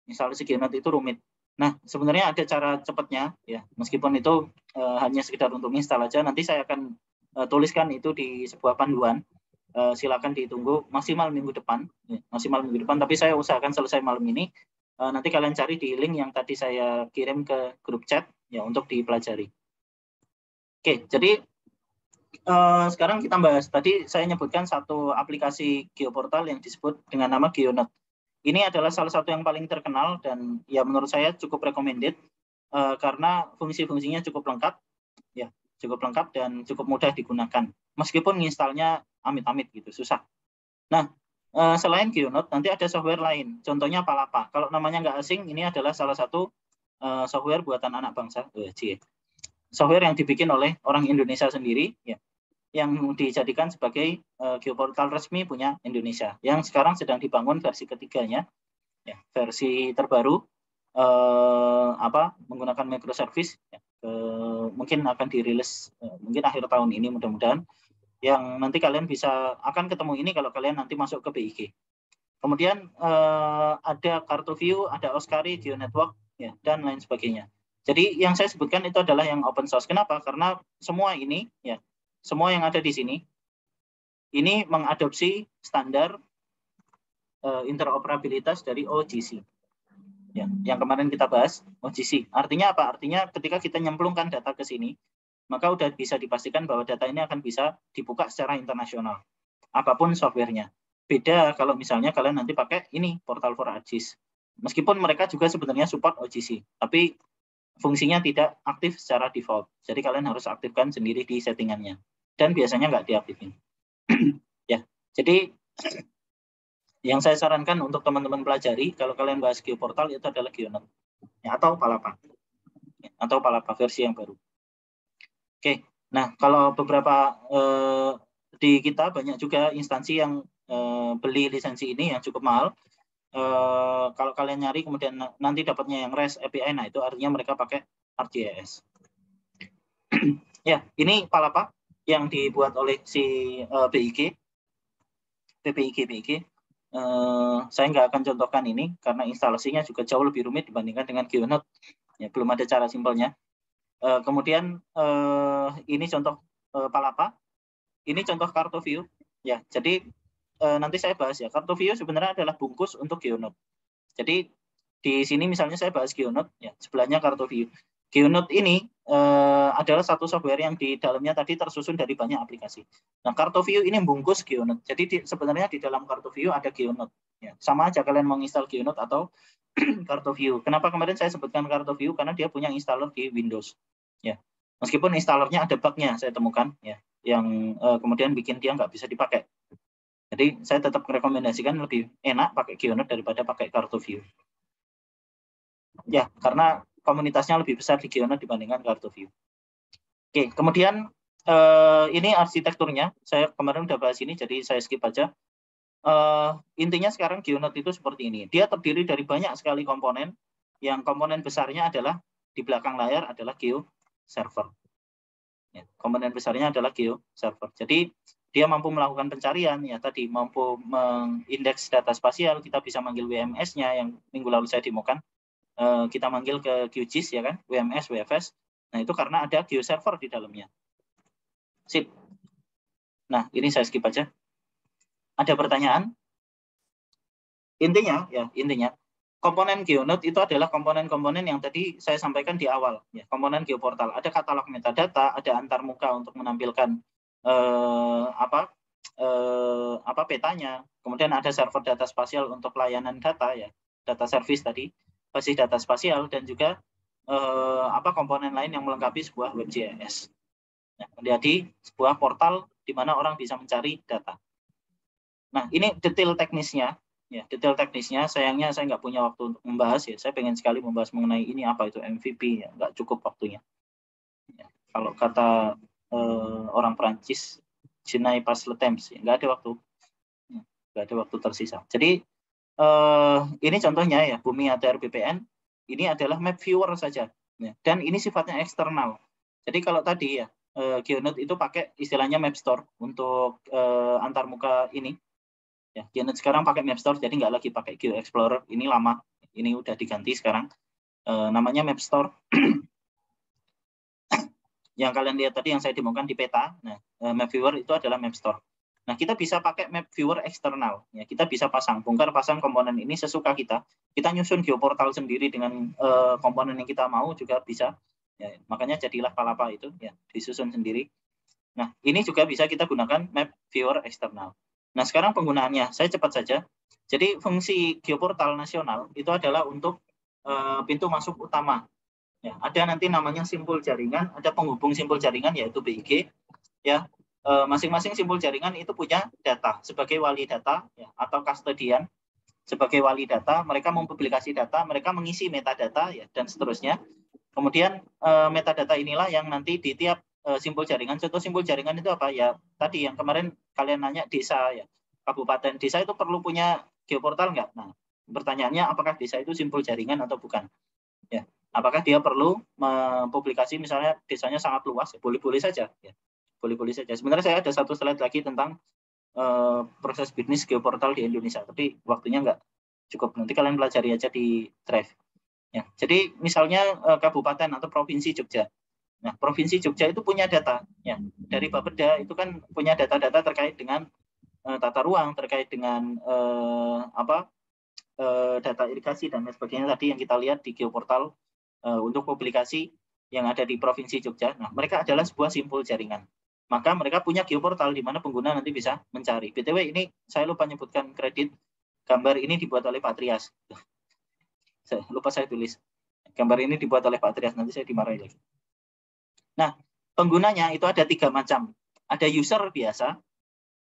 Instalasi GeoNet itu rumit. Nah, sebenarnya ada cara cepatnya, ya, meskipun itu hanya sekedar untuk install aja. Nanti saya akan tuliskan itu di sebuah panduan. Silakan ditunggu maksimal minggu depan, ya, maksimal minggu depan. Tapi saya usahakan selesai malam ini. Nanti kalian cari di link yang tadi saya kirim ke grup chat, ya, untuk dipelajari. Oke, jadi sekarang kita bahas. Tadi saya nyebutkan satu aplikasi geoportal yang disebut dengan nama GeoNet. Ini adalah salah satu yang paling terkenal dan ya menurut saya cukup recommended karena fungsi-fungsinya cukup lengkap, ya, cukup lengkap dan cukup mudah digunakan. Meskipun nginstalnya amit-amit gitu, susah. Nah, selain GeoNet nanti ada software lain. Contohnya Palapa. Kalau namanya nggak asing, ini adalah salah satu software buatan anak bangsa. Software yang dibikin oleh orang Indonesia sendiri, ya, yang dijadikan sebagai geoportal resmi punya Indonesia, yang sekarang sedang dibangun versi ketiganya, ya, versi terbaru menggunakan microservice, ya, mungkin akan dirilis mungkin akhir tahun ini mudah-mudahan, yang nanti kalian akan ketemu ini kalau kalian nanti masuk ke BIG. Kemudian ada Kartuview, ada Oscari, GeoNetwork, ya, dan lain sebagainya. Jadi yang saya sebutkan itu adalah yang open source. Kenapa? Karena semua ini, ya, semua yang ada di sini, ini mengadopsi standar interoperabilitas dari OGC. Ya, yang kemarin kita bahas, OGC. Artinya apa? Artinya ketika kita nyemplungkan data ke sini, maka udah bisa dipastikan bahwa data ini akan bisa dibuka secara internasional. Apapun softwarenya. Beda kalau misalnya kalian nanti pakai ini, Portal for ArcGIS. Meskipun mereka juga sebenarnya support OGC, tapi fungsinya tidak aktif secara default. Jadi kalian harus aktifkan sendiri di settingannya. Dan biasanya nggak diaktifin. Ya, jadi yang saya sarankan untuk teman-teman pelajari, kalau kalian bahas geoportal itu adalah GeoNet. Ya, atau Palapa. Ya, atau Palapa versi yang baru. Oke, nah kalau beberapa di kita banyak juga instansi yang beli lisensi ini yang cukup mahal. Kalau kalian nyari kemudian nanti dapatnya yang REST API, nah itu artinya mereka pakai ArcGIS. Ya, ini Palapa yang dibuat oleh si BIG, BIG. Saya nggak akan contohkan ini karena instalasinya juga jauh lebih rumit dibandingkan dengan GeoNet. Ya, belum ada cara simpelnya. Kemudian ini contoh Palapa. Ini contoh Kartuview. Ya, jadi nanti saya bahas ya. Kartuview sebenarnya adalah bungkus untuk GeoNet. Jadi di sini misalnya saya bahas GeoNet, ya sebelahnya Kartuview. GeoNet ini adalah satu software yang di dalamnya tadi tersusun dari banyak aplikasi. Nah, Kartuview ini bungkus GeoNet. Jadi sebenarnya di dalam Kartuview ada GeoNet. Ya, sama aja kalian mau install GeoNet atau Kartuview. Kenapa kemarin saya sebutkan Kartuview? Karena dia punya installer di Windows. Ya, meskipun installernya ada bug-nya saya temukan, ya, yang kemudian bikin dia nggak bisa dipakai. Jadi saya tetap merekomendasikan lebih enak pakai GeoNet daripada pakai Kartuview. Ya, karena komunitasnya lebih besar di GeoNet dibandingkan Kartuview. Oke, kemudian ini arsitekturnya. Saya kemarin udah bahas ini, jadi saya skip aja. Intinya sekarang GeoNet itu seperti ini. Dia terdiri dari banyak sekali komponen. Yang komponen besarnya adalah di belakang layar adalah GeoServer. Ya, komponen besarnya adalah GeoServer. Jadi dia mampu melakukan pencarian, ya tadi mampu mengindeks data spasial. Kita bisa manggil WMS-nya yang minggu lalu saya demokan. Kita manggil ke QGIS, ya kan, WMS, WFS. Nah itu karena ada GeoServer di dalamnya. Sip. Nah ini saya skip aja. Ada pertanyaan? Intinya komponen GeoNet itu adalah komponen-komponen yang tadi saya sampaikan di awal. Ya, komponen geoportal. Ada katalog metadata, ada antarmuka untuk menampilkan petanya. Kemudian ada server data spasial untuk layanan data, ya, data service tadi, basis data spasial, dan juga komponen lain yang melengkapi sebuah WebGIS. Ya, menjadi sebuah portal di mana orang bisa mencari data. Nah, ini detail teknisnya. Ya, detail teknisnya, sayangnya saya nggak punya waktu untuk membahas, ya. Saya pengen sekali membahas mengenai ini apa itu MVP, ya, nggak cukup waktunya. Ya, kalau kata orang Perancis, je n'ai pas le temps, ya, nggak ada waktu, ya, nggak ada waktu tersisa. Jadi ini contohnya, ya, Bumi ATR BPN, ini adalah map viewer saja, ya, dan ini sifatnya eksternal. Jadi kalau tadi, ya, GeoNet itu pakai istilahnya map store untuk antarmuka ini. Ya, GeoNet sekarang pakai MapStore, jadi nggak lagi pakai GeoExplorer. Ini lama, ini udah diganti sekarang. Namanya MapStore. Yang kalian lihat tadi yang saya demokan di peta, nah, Map Viewer itu adalah MapStore. Nah, kita bisa pakai Map Viewer eksternal. Ya, kita bisa bongkar pasang komponen ini sesuka kita. Kita nyusun geoportal sendiri dengan komponen yang kita mau juga bisa. Ya, makanya jadilah Palapa itu, ya, disusun sendiri. Nah, ini juga bisa kita gunakan Map Viewer eksternal. Nah, sekarang penggunaannya, saya cepat saja. Jadi, fungsi geoportal nasional itu adalah untuk pintu masuk utama. Ya, ada nanti namanya simpul jaringan, ada penghubung simpul jaringan, yaitu BIG. Ya, masing-masing simpul jaringan itu punya data sebagai wali data, ya, atau custodian sebagai wali data. Mereka mempublikasi data, mereka mengisi metadata, ya, dan seterusnya. Kemudian metadata inilah yang nanti di tiap simpul jaringan. Contoh simpul jaringan itu apa? Ya, tadi yang kemarin kalian nanya desa, ya, kabupaten. Desa itu perlu punya geoportal nggak? Nah, pertanyaannya apakah desa itu simpul jaringan atau bukan? Ya, apakah dia perlu mempublikasi misalnya desanya sangat luas? Ya, boleh-boleh saja. Ya, boleh-boleh saja. Sebenarnya saya ada satu slide lagi tentang proses bisnis geoportal di Indonesia, tapi waktunya nggak cukup. Nanti kalian pelajari aja di Drive. Ya, jadi misalnya kabupaten atau provinsi Jogja. Nah, provinsi Jogja itu punya data, ya, dari Bapeda itu kan punya data-data terkait dengan tata ruang, terkait dengan data irigasi dan lain sebagainya tadi yang kita lihat di geoportal untuk publikasi yang ada di provinsi Jogja. Nah, mereka adalah sebuah simpul jaringan. Maka mereka punya geoportal di mana pengguna nanti bisa mencari. BTW ini saya lupa menyebutkan kredit. Gambar ini dibuat oleh Pak Trias. Lupa saya tulis. Gambar ini dibuat oleh Pak Trias, nanti saya dimarahi lagi. Nah, penggunanya itu ada 3 macam. Ada user biasa.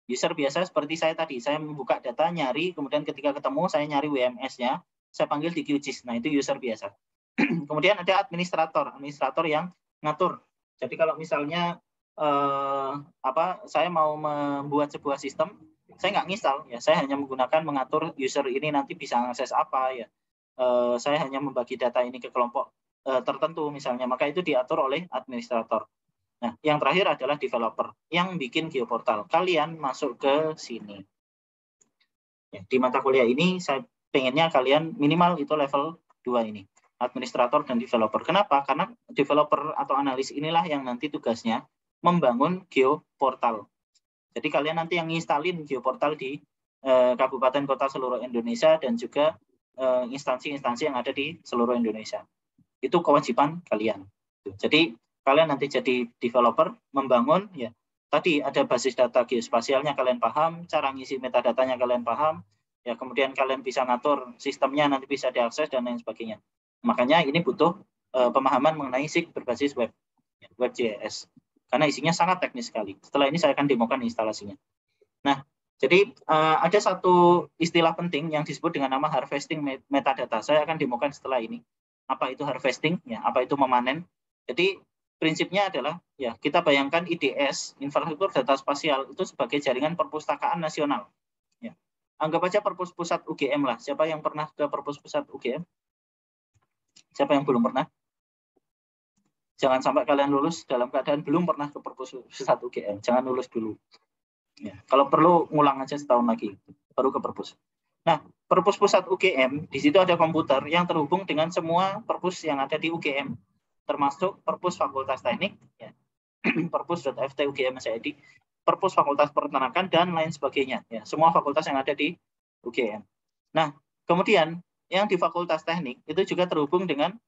User biasa seperti saya tadi. Saya membuka data, nyari, kemudian ketika ketemu saya nyari WMS-nya, saya panggil di QGIS. Nah, itu user biasa. Kemudian ada administrator. Administrator yang ngatur. Jadi kalau misalnya saya mau membuat sebuah sistem, saya nggak nginstal, ya saya hanya menggunakan mengatur user ini nanti bisa akses apa, ya saya hanya membagi data ini ke kelompok tertentu misalnya, maka itu diatur oleh administrator. Nah, yang terakhir adalah developer yang bikin geoportal. Kalian masuk ke sini. Ya, di mata kuliah ini saya pengennya kalian minimal itu level 2 ini, administrator dan developer. Kenapa? Karena developer atau analis inilah yang nanti tugasnya membangun geoportal. Jadi kalian nanti yang nginstalin geoportal di kabupaten kota seluruh Indonesia dan juga instansi-instansi yang ada di seluruh Indonesia. Itu kewajiban kalian. Jadi kalian nanti jadi developer, membangun, ya tadi ada basis data geospasialnya kalian paham, cara ngisi metadatanya kalian paham, ya kemudian kalian bisa ngatur sistemnya nanti bisa diakses dan lain sebagainya. Makanya ini butuh pemahaman mengenai SIG berbasis web, WebJS. Karena isinya sangat teknis sekali. Setelah ini saya akan demokan instalasinya. Nah, jadi ada satu istilah penting yang disebut dengan nama harvesting metadata. Saya akan demokan setelah ini. Apa itu harvesting? Ya, apa itu memanen? Jadi prinsipnya adalah, ya kita bayangkan IDS, infrastruktur data spasial itu sebagai jaringan perpustakaan nasional. Ya. Anggap aja perpus pusat UGM lah. Siapa yang pernah ke perpus pusat UGM? Siapa yang belum pernah? Jangan sampai kalian lulus dalam keadaan belum pernah ke perpus pusat UGM. Jangan lulus dulu. Ya, kalau perlu ngulang aja setahun lagi, baru ke perpus. Nah, perpus pusat UGM, di situ ada komputer yang terhubung dengan semua perpus yang ada di UGM, termasuk perpus Fakultas Teknik, ya, perpus.ft UGM SID, perpus Fakultas Peternakan, dan lain sebagainya. Ya, semua fakultas yang ada di UGM. Nah, kemudian yang di Fakultas Teknik itu juga terhubung dengan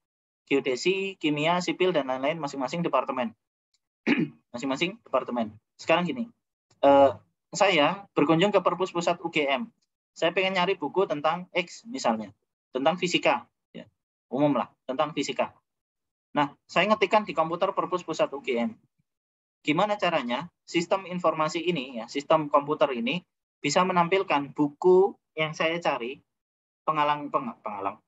geodesi, kimia, sipil, dan lain-lain masing-masing departemen. Masing-masing departemen. Sekarang gini, saya berkunjung ke perpus pusat UGM. Saya pengen nyari buku tentang X misalnya, tentang fisika, ya, umum lah, tentang fisika. Nah, saya ngetikkan di komputer perpus pusat UGM. Gimana caranya sistem informasi ini, ya, sistem komputer ini bisa menampilkan buku yang saya cari,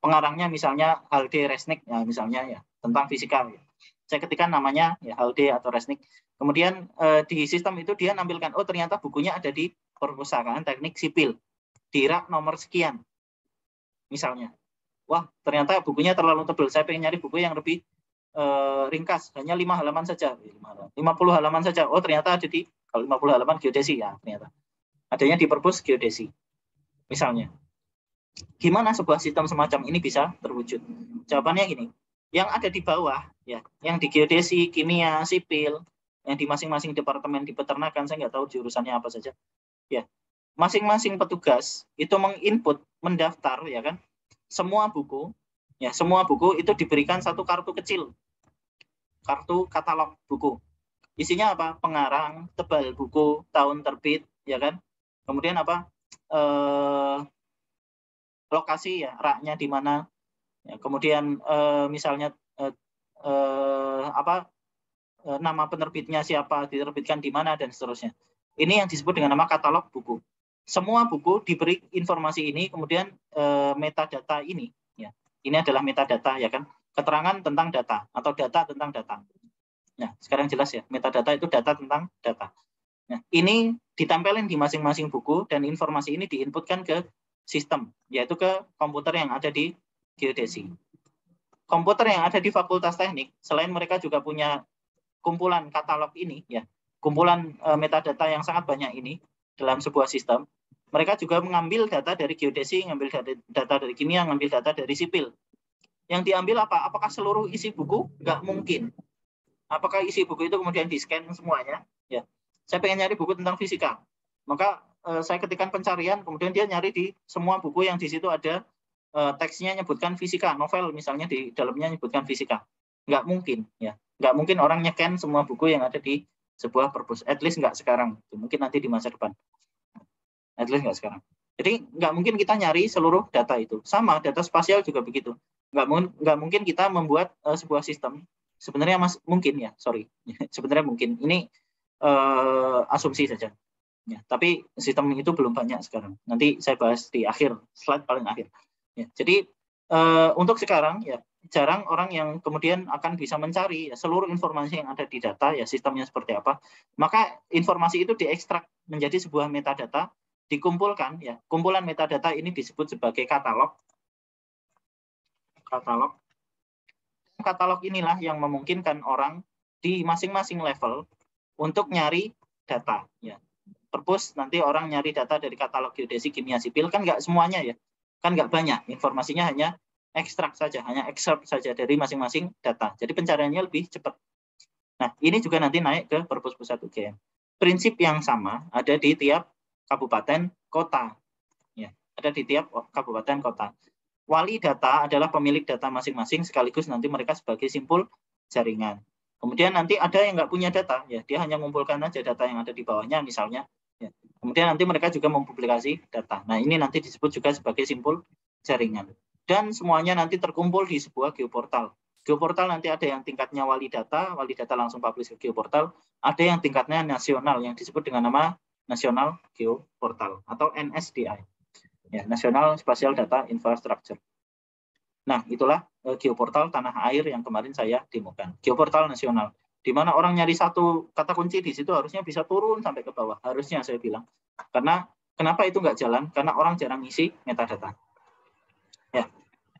pengarangnya misalnya Halde Resnik, ya, misalnya ya tentang fisika. Ya. Saya ketikkan namanya ya Halde atau Resnik. Kemudian di sistem itu dia nampilkan, oh ternyata bukunya ada di Perpustakaan Teknik Sipil di rak nomor sekian, misalnya. Wah, ternyata bukunya terlalu tebal. Saya pengen nyari buku yang lebih ringkas, hanya 5 halaman saja, 50 halaman saja. Oh, ternyata ada di, kalau 50 halaman geodesi, ya ternyata adanya di perpus geodesi, misalnya. Gimana sebuah sistem semacam ini bisa terwujud? Jawabannya gini, yang ada di bawah, ya, yang di geodesi, kimia, sipil, yang di masing-masing departemen di peternakan, saya nggak tahu jurusannya apa saja, ya, masing-masing petugas itu menginput, mendaftar, ya kan, semua buku, ya, semua buku itu diberikan satu kartu kecil, kartu katalog buku. Isinya apa? Pengarang, tebal buku, tahun terbit, ya kan, kemudian apa? Lokasi, ya, raknya di mana, ya, kemudian misalnya nama penerbitnya siapa, diterbitkan di mana, dan seterusnya. Ini yang disebut dengan nama katalog buku. Semua buku diberi informasi ini, kemudian metadata ini, ya, ini adalah metadata, ya kan, keterangan tentang data atau data tentang data. Nah, sekarang jelas ya, metadata itu data tentang data. Nah, ini ditempelin di masing-masing buku dan informasi ini diinputkan ke sistem, yaitu ke komputer yang ada di geodesi. Komputer yang ada di Fakultas Teknik, selain mereka juga punya kumpulan katalog ini, ya, kumpulan metadata yang sangat banyak ini, dalam sebuah sistem, mereka juga mengambil data dari geodesi, ngambil data dari kimia, ngambil data dari sipil. Yang diambil apa? Apakah seluruh isi buku? Nggak mungkin. Apakah isi buku itu kemudian di-scan semuanya? Ya. Saya pengen nyari buku tentang fisika. Maka saya ketikkan pencarian, kemudian dia nyari di semua buku yang di situ ada teksnya nyebutkan fisika, novel misalnya di dalamnya nyebutkan fisika. Nggak mungkin. Ya. Nggak mungkin orang nge-scan semua buku yang ada di sebuah perpus. At least nggak sekarang. Mungkin nanti di masa depan. At least nggak sekarang. Jadi nggak mungkin kita nyari seluruh data itu. Sama, data spasial juga begitu. Nggak mungkin kita membuat sebuah sistem. Sebenarnya mungkin ya, sorry. Sebenarnya mungkin. Ini asumsi saja. Ya, tapi sistem itu belum banyak sekarang. Nanti saya bahas di akhir, slide paling akhir. Ya, jadi untuk sekarang ya jarang orang yang kemudian akan bisa mencari ya, seluruh informasi yang ada di data, ya sistemnya seperti apa. Maka informasi itu diekstrak menjadi sebuah metadata, dikumpulkan. Ya, kumpulan metadata ini disebut sebagai katalog. Katalog inilah yang memungkinkan orang di masing-masing level untuk nyari data. Ya. Perpus nanti orang nyari data dari katalog geodesi, kimia, sipil, kan nggak semuanya ya, kan nggak banyak, informasinya hanya ekstrak saja, hanya excerpt saja dari masing-masing data. Jadi pencariannya lebih cepat. Nah, ini juga nanti naik ke Perpus Pusat UGM. Prinsip yang sama ada di tiap kabupaten kota. Ya, ada di tiap kabupaten kota. Wali data adalah pemilik data masing-masing, sekaligus nanti mereka sebagai simpul jaringan. Kemudian nanti ada yang nggak punya data, ya dia hanya mengumpulkan aja data yang ada di bawahnya, misalnya. Ya. Kemudian nanti mereka juga mempublikasi data. Nah, ini nanti disebut juga sebagai simpul jaringan. Dan semuanya nanti terkumpul di sebuah geoportal. Geoportal nanti ada yang tingkatnya wali data langsung publish ke geoportal. Ada yang tingkatnya nasional, yang disebut dengan nama National Geoportal atau NSDI. Ya, National Spatial Data Infrastructure. Nah, itulah geoportal tanah air yang kemarin saya demokan. Geoportal nasional, di mana orang nyari satu kata kunci di situ harusnya bisa turun sampai ke bawah. Harusnya saya bilang. Karena kenapa itu nggak jalan? Karena orang jarang ngisi metadata. Ya.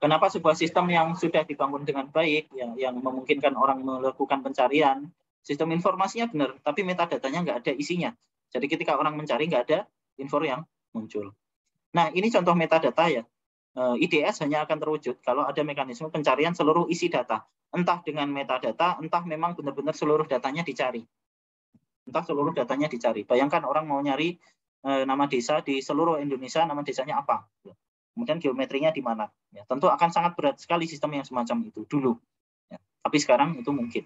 Kenapa sebuah sistem yang sudah dibangun dengan baik, yang memungkinkan orang melakukan pencarian, sistem informasinya benar, tapi metadatanya nggak ada isinya. Jadi ketika orang mencari nggak ada info yang muncul. Nah, ini contoh metadata ya. IDS hanya akan terwujud kalau ada mekanisme pencarian seluruh isi data. Entah dengan metadata, entah memang benar-benar seluruh datanya dicari. Entah seluruh datanya dicari. Bayangkan orang mau nyari nama desa di seluruh Indonesia, nama desanya apa. Kemudian geometrinya di mana. Ya, tentu akan sangat berat sekali sistem yang semacam itu dulu. Ya, tapi sekarang itu mungkin.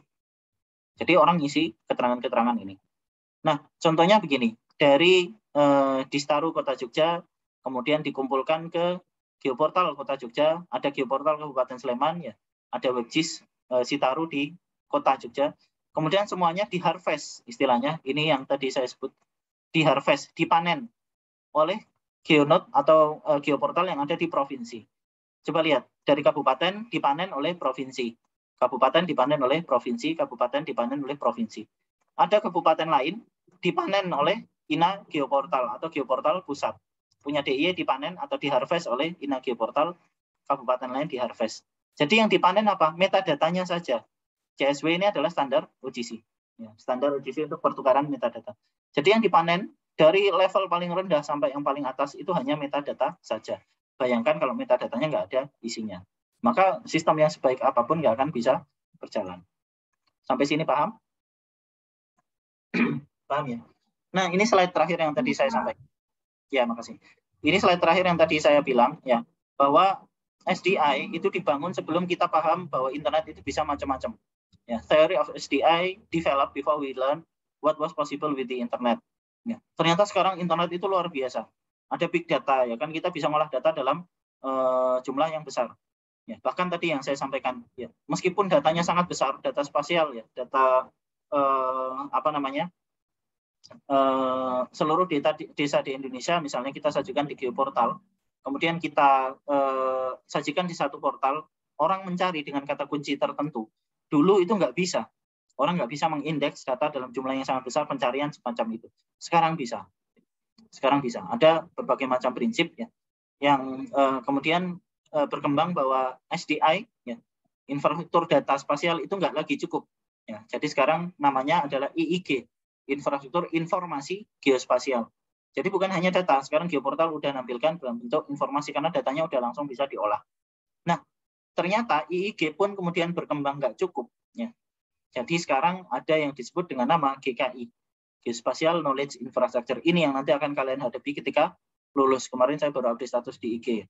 Jadi orang ngisi keterangan-keterangan ini. Nah, contohnya begini. Dari Distaru Kota Jogja, kemudian dikumpulkan ke geoportal Kota Jogja, ada geoportal Kabupaten Sleman, ya, ada WebGIS Citaru di Kota Jogja. Kemudian semuanya di-harvest, istilahnya. Ini yang tadi saya sebut, di-harvest, dipanen oleh geonode atau geoportal yang ada di provinsi. Coba lihat, dari kabupaten dipanen oleh provinsi. Kabupaten dipanen oleh provinsi, kabupaten dipanen oleh provinsi. Ada kabupaten lain dipanen oleh INA Geoportal atau Geoportal Pusat. Punya DIY dipanen atau diharvest oleh INA Geoportal, kabupaten lain diharvest. Jadi yang dipanen apa? Metadatanya saja. CSW ini adalah standar UGC. Ya, standar UGC untuk pertukaran metadata. Jadi yang dipanen dari level paling rendah sampai yang paling atas itu hanya metadata saja. Bayangkan kalau metadatanya nggak ada isinya. Maka sistem yang sebaik apapun nggak akan bisa berjalan. Sampai sini paham? Paham ya? Nah, ini slide terakhir yang tadi saya sampaikan. Ya, makasih. Ini slide terakhir yang tadi saya bilang, ya, bahwa SDI itu dibangun sebelum kita paham bahwa internet itu bisa macam-macam. Ya, theory of SDI developed before we learn what was possible with the internet. Ya, ternyata sekarang internet itu luar biasa. Ada big data, ya kan, kita bisa ngolah data dalam jumlah yang besar. Ya, bahkan tadi yang saya sampaikan, ya, meskipun datanya sangat besar, data spasial, ya, data seluruh desa di Indonesia, misalnya kita sajikan di geoportal, kemudian kita sajikan di satu portal, orang mencari dengan kata kunci tertentu. Dulu itu nggak bisa. Orang nggak bisa mengindeks data dalam jumlah yang sangat besar, pencarian semacam itu. Sekarang bisa. Sekarang bisa. Ada berbagai macam prinsip, ya, yang kemudian berkembang bahwa SDI, ya, infrastruktur data spasial itu nggak lagi cukup. Ya, jadi sekarang namanya adalah IIG, infrastruktur informasi geospasial. Jadi bukan hanya data, sekarang Geoportal udah nampilkan dalam bentuk informasi karena datanya udah langsung bisa diolah. Nah, ternyata IIG pun kemudian berkembang nggak cukup. Ya. Jadi sekarang ada yang disebut dengan nama GKI, Geospatial Knowledge Infrastructure. Ini yang nanti akan kalian hadapi ketika lulus. Kemarin saya baru update status di IG.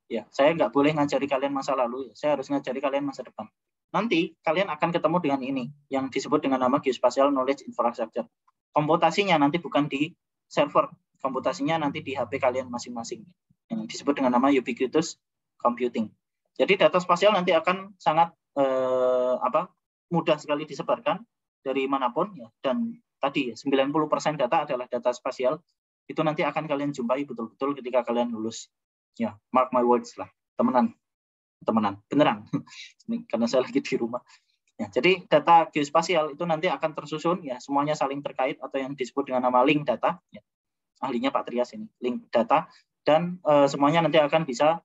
Ya, saya nggak boleh ngajari kalian masa lalu, saya harus ngajari kalian masa depan. Nanti kalian akan ketemu dengan ini, yang disebut dengan nama Geospatial Knowledge Infrastructure. Komputasinya nanti bukan di server, komputasinya nanti di HP kalian masing-masing, yang disebut dengan nama ubiquitous computing. Jadi data spasial nanti akan sangat mudah sekali disebarkan dari manapun, ya. Dan tadi 90% data adalah data spasial. Itu nanti akan kalian jumpai betul-betul ketika kalian lulus. Ya, mark my words lah, temenan, beneran. Ini karena saya lagi di rumah. Ya, jadi data geospasial itu nanti akan tersusun, ya, semuanya saling terkait atau yang disebut dengan nama link data. Ya. Ahlinya Pak Trias ini, link data, dan semuanya nanti akan bisa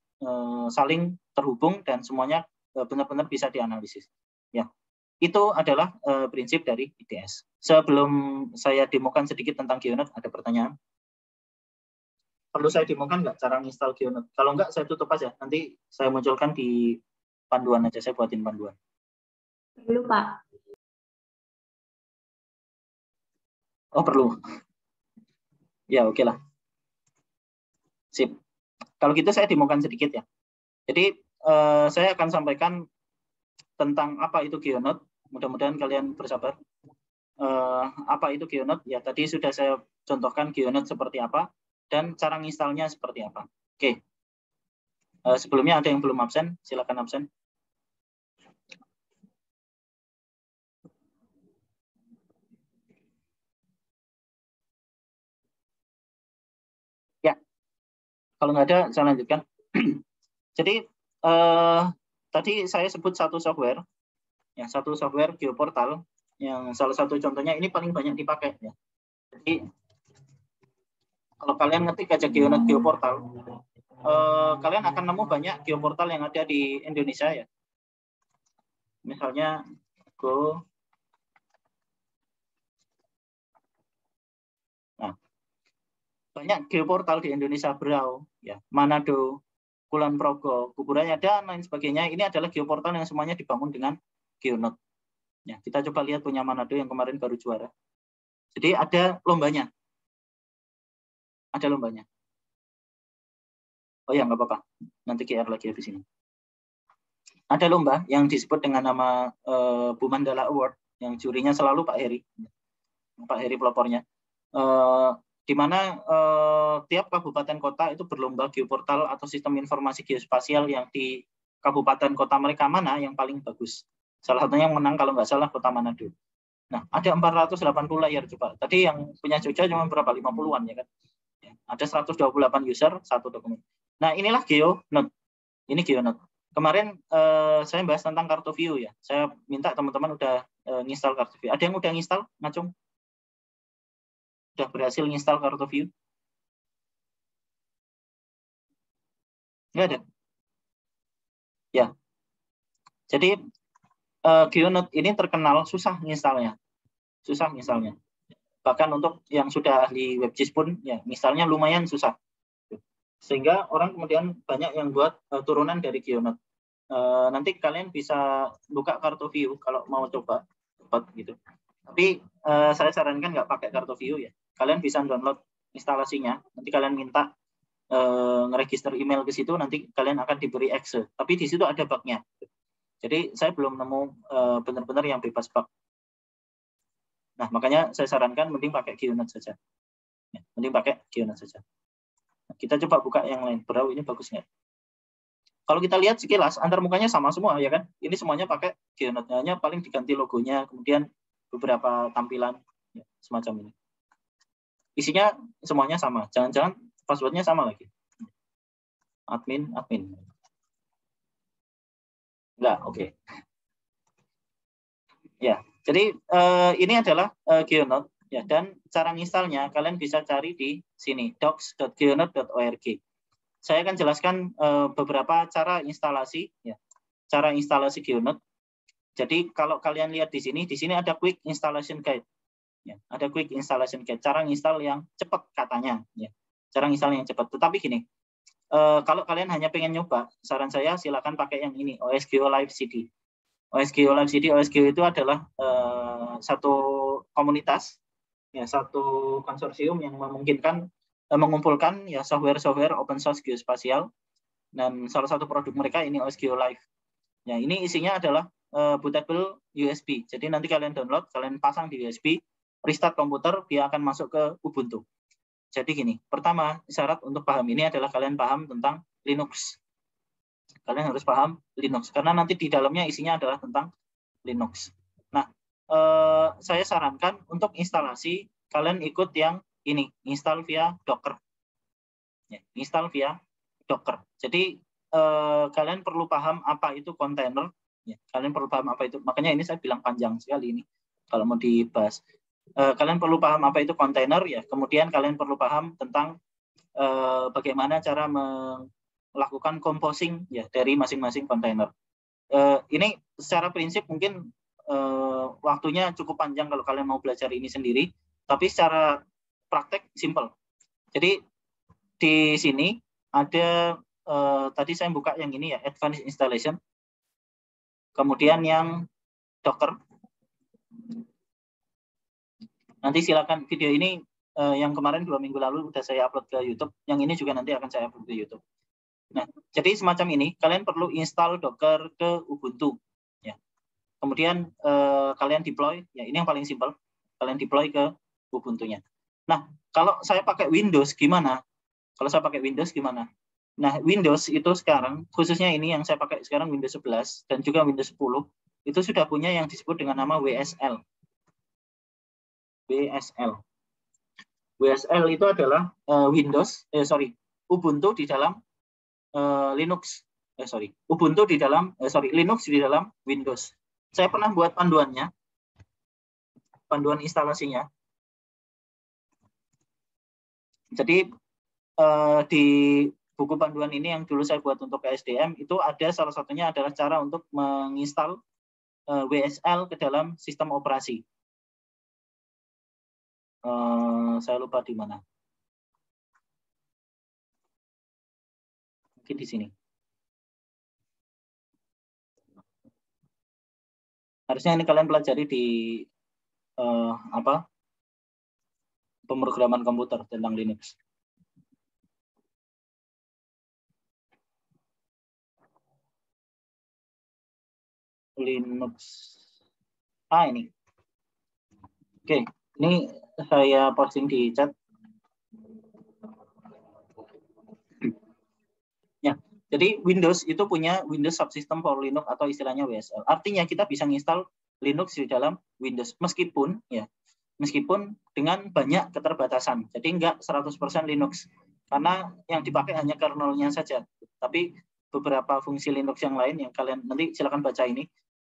saling terhubung dan semuanya benar-benar bisa dianalisis. Ya, itu adalah prinsip dari IDS. Sebelum saya demokan sedikit tentang GeoNote, ada pertanyaan? Perlu saya demokan nggak cara install GeoNote? Kalau nggak, saya tutup aja. Nanti saya munculkan di panduan aja, saya buatin panduan. Perlu, Pak. Oh, perlu. Ya, oke lah. Sip. Kalau gitu saya demokan sedikit ya. Jadi saya akan sampaikan tentang apa itu GeoNote. Mudah-mudahan kalian bersabar. Apa itu GeoNote? Ya, tadi sudah saya contohkan GeoNote seperti apa dan cara nginstalnya seperti apa. Oke. Sebelumnya ada yang belum absen, silakan absen. Ya, kalau nggak ada saya lanjutkan. Jadi tadi saya sebut satu software, ya, satu software Geoportal yang salah satu contohnya ini paling banyak dipakai. Ya. Jadi kalau kalian ngetik aja GeoNote Geoportal, kalian akan nemu banyak Geoportal yang ada di Indonesia ya. Misalnya Go. Nah, banyak Geoportal di Indonesia, Berau, ya, Manado, Kulon Progo, Kuburaya, dan lain sebagainya. Ini adalah Geoportal yang semuanya dibangun dengan GeoNote. Ya, kita coba lihat punya Manado yang kemarin baru juara. Jadi ada lombanya. Ada lombanya. Oh ya, nggak apa-apa. Nanti GR lagi habis ini. Ada lomba yang disebut dengan nama Bumandala Award, yang jurinya selalu Pak Heri. Pak Heri pelopornya. Di mana tiap kabupaten kota itu berlomba geoportal atau sistem informasi geospasial yang di kabupaten kota mereka mana yang paling bagus. Salah satunya yang menang kalau nggak salah Kota Manado. Nah, ada 480 layar coba. Tadi yang punya Jogja cuma berapa? 50-an ya kan? Ya, ada 128 user, satu dokumen. Nah, inilah GeoNote. Ini GeoNote. Kemarin saya bahas tentang Kartoview ya. Saya minta teman-teman udah nginstal Kartoview. Ada yang udah nginstal, Ngacung? Sudah berhasil nginstal Kartoview? Nggak ada? Ya. Jadi GeoNote ini terkenal susah nginstalnya. Susah nginstalnya. Bahkan untuk yang sudah ahli WebGIS pun ya nginstalnya lumayan susah. Sehingga orang kemudian banyak yang buat turunan dari GeoNote. Nanti kalian bisa buka Kartoview kalau mau coba gitu. Tapi saya sarankan nggak pakai Kartoview ya. Kalian bisa download instalasinya. Nanti kalian minta ngeregister email ke situ, nanti kalian akan diberi access. Tapi di situ ada bug-nya. Jadi saya belum nemu benar-benar yang bebas bug. Nah, makanya saya sarankan mending pakai GeoNote saja. Ya, mending pakai GeoNote saja. Nah, kita coba buka yang lain. Berau ini bagus nggak? Kalau kita lihat sekilas, antar mukanya sama semua, ya kan? Ini semuanya pakai GeoNote. Hanya paling diganti logonya, kemudian beberapa tampilan, ya, semacam ini. Isinya semuanya sama. Jangan-jangan passwordnya sama lagi. Admin. Enggak, oke. Ya, jadi ini adalah GeoNote. Ya, dan cara nginstalnya kalian bisa cari di sini, docs.geonote.org. Saya akan jelaskan beberapa cara instalasi, ya, cara instalasi GeoNote. Jadi kalau kalian lihat di sini ada quick installation guide. Ya, ada quick installation guide, cara install yang cepat katanya. Ya, cara install yang cepat. Tetapi gini, kalau kalian hanya pengen nyoba, saran saya silakan pakai yang ini, OSGeo Live CD. OSGeo Live CD, OSGeo itu adalah satu komunitas, ya, satu konsorsium yang memungkinkan mengumpulkan ya software-software open source geospasial, dan salah satu produk mereka ini OSGeo Live. Ya, ini isinya adalah bootable USB. Jadi nanti kalian download, kalian pasang di USB, restart komputer, dia akan masuk ke Ubuntu. Jadi gini, pertama syarat untuk paham ini adalah kalian paham tentang Linux. Kalian harus paham Linux, karena nanti di dalamnya isinya adalah tentang Linux. Nah, saya sarankan untuk instalasi, kalian ikut yang ini, install via Docker. Ya, install via Docker. Jadi, kalian perlu paham apa itu kontainer. Ya, kalian perlu paham apa itu, makanya ini saya bilang panjang sekali ini, kalau mau dibahas. Kalian perlu paham apa itu kontainer, ya. Kemudian kalian perlu paham tentang bagaimana cara melakukan composing ya dari masing-masing kontainer. Ini secara prinsip mungkin waktunya cukup panjang kalau kalian mau belajar ini sendiri, tapi secara praktek simple. Jadi di sini ada tadi saya buka yang ini ya, advanced installation. Kemudian yang Docker. Nanti silakan, video ini yang kemarin 2 minggu lalu sudah saya upload ke YouTube. Yang ini juga nanti akan saya upload ke YouTube. Nah, jadi semacam ini, kalian perlu install Docker ke Ubuntu. Ya. Kemudian kalian deploy, ya ini yang paling simpel. Kalian deploy ke Ubuntu-nya. Nah, kalau saya pakai Windows gimana? Kalau saya pakai Windows gimana? Nah, Windows itu sekarang, khususnya ini yang saya pakai sekarang Windows 11 dan juga Windows 10, itu sudah punya yang disebut dengan nama WSL. WSL. WSL itu adalah Ubuntu di dalam Linux. Linux di dalam Windows. Saya pernah buat panduannya, panduan instalasinya. Jadi di buku panduan ini yang dulu saya buat untuk KSDM itu ada salah satunya adalah cara untuk menginstal WSL ke dalam sistem operasi. Saya lupa di mana. Mungkin di sini. Harusnya ini kalian pelajari di pemrograman komputer tentang Linux. Linux. Ini. Oke, ini saya posting di chat. Ya, jadi Windows itu punya Windows Subsystem for Linux atau istilahnya WSL. Artinya kita bisa menginstal Linux di dalam Windows meskipun dengan banyak keterbatasan. Jadi enggak 100% Linux. Karena yang dipakai hanya kernelnya saja. Tapi beberapa fungsi Linux yang lain yang kalian nanti silakan baca ini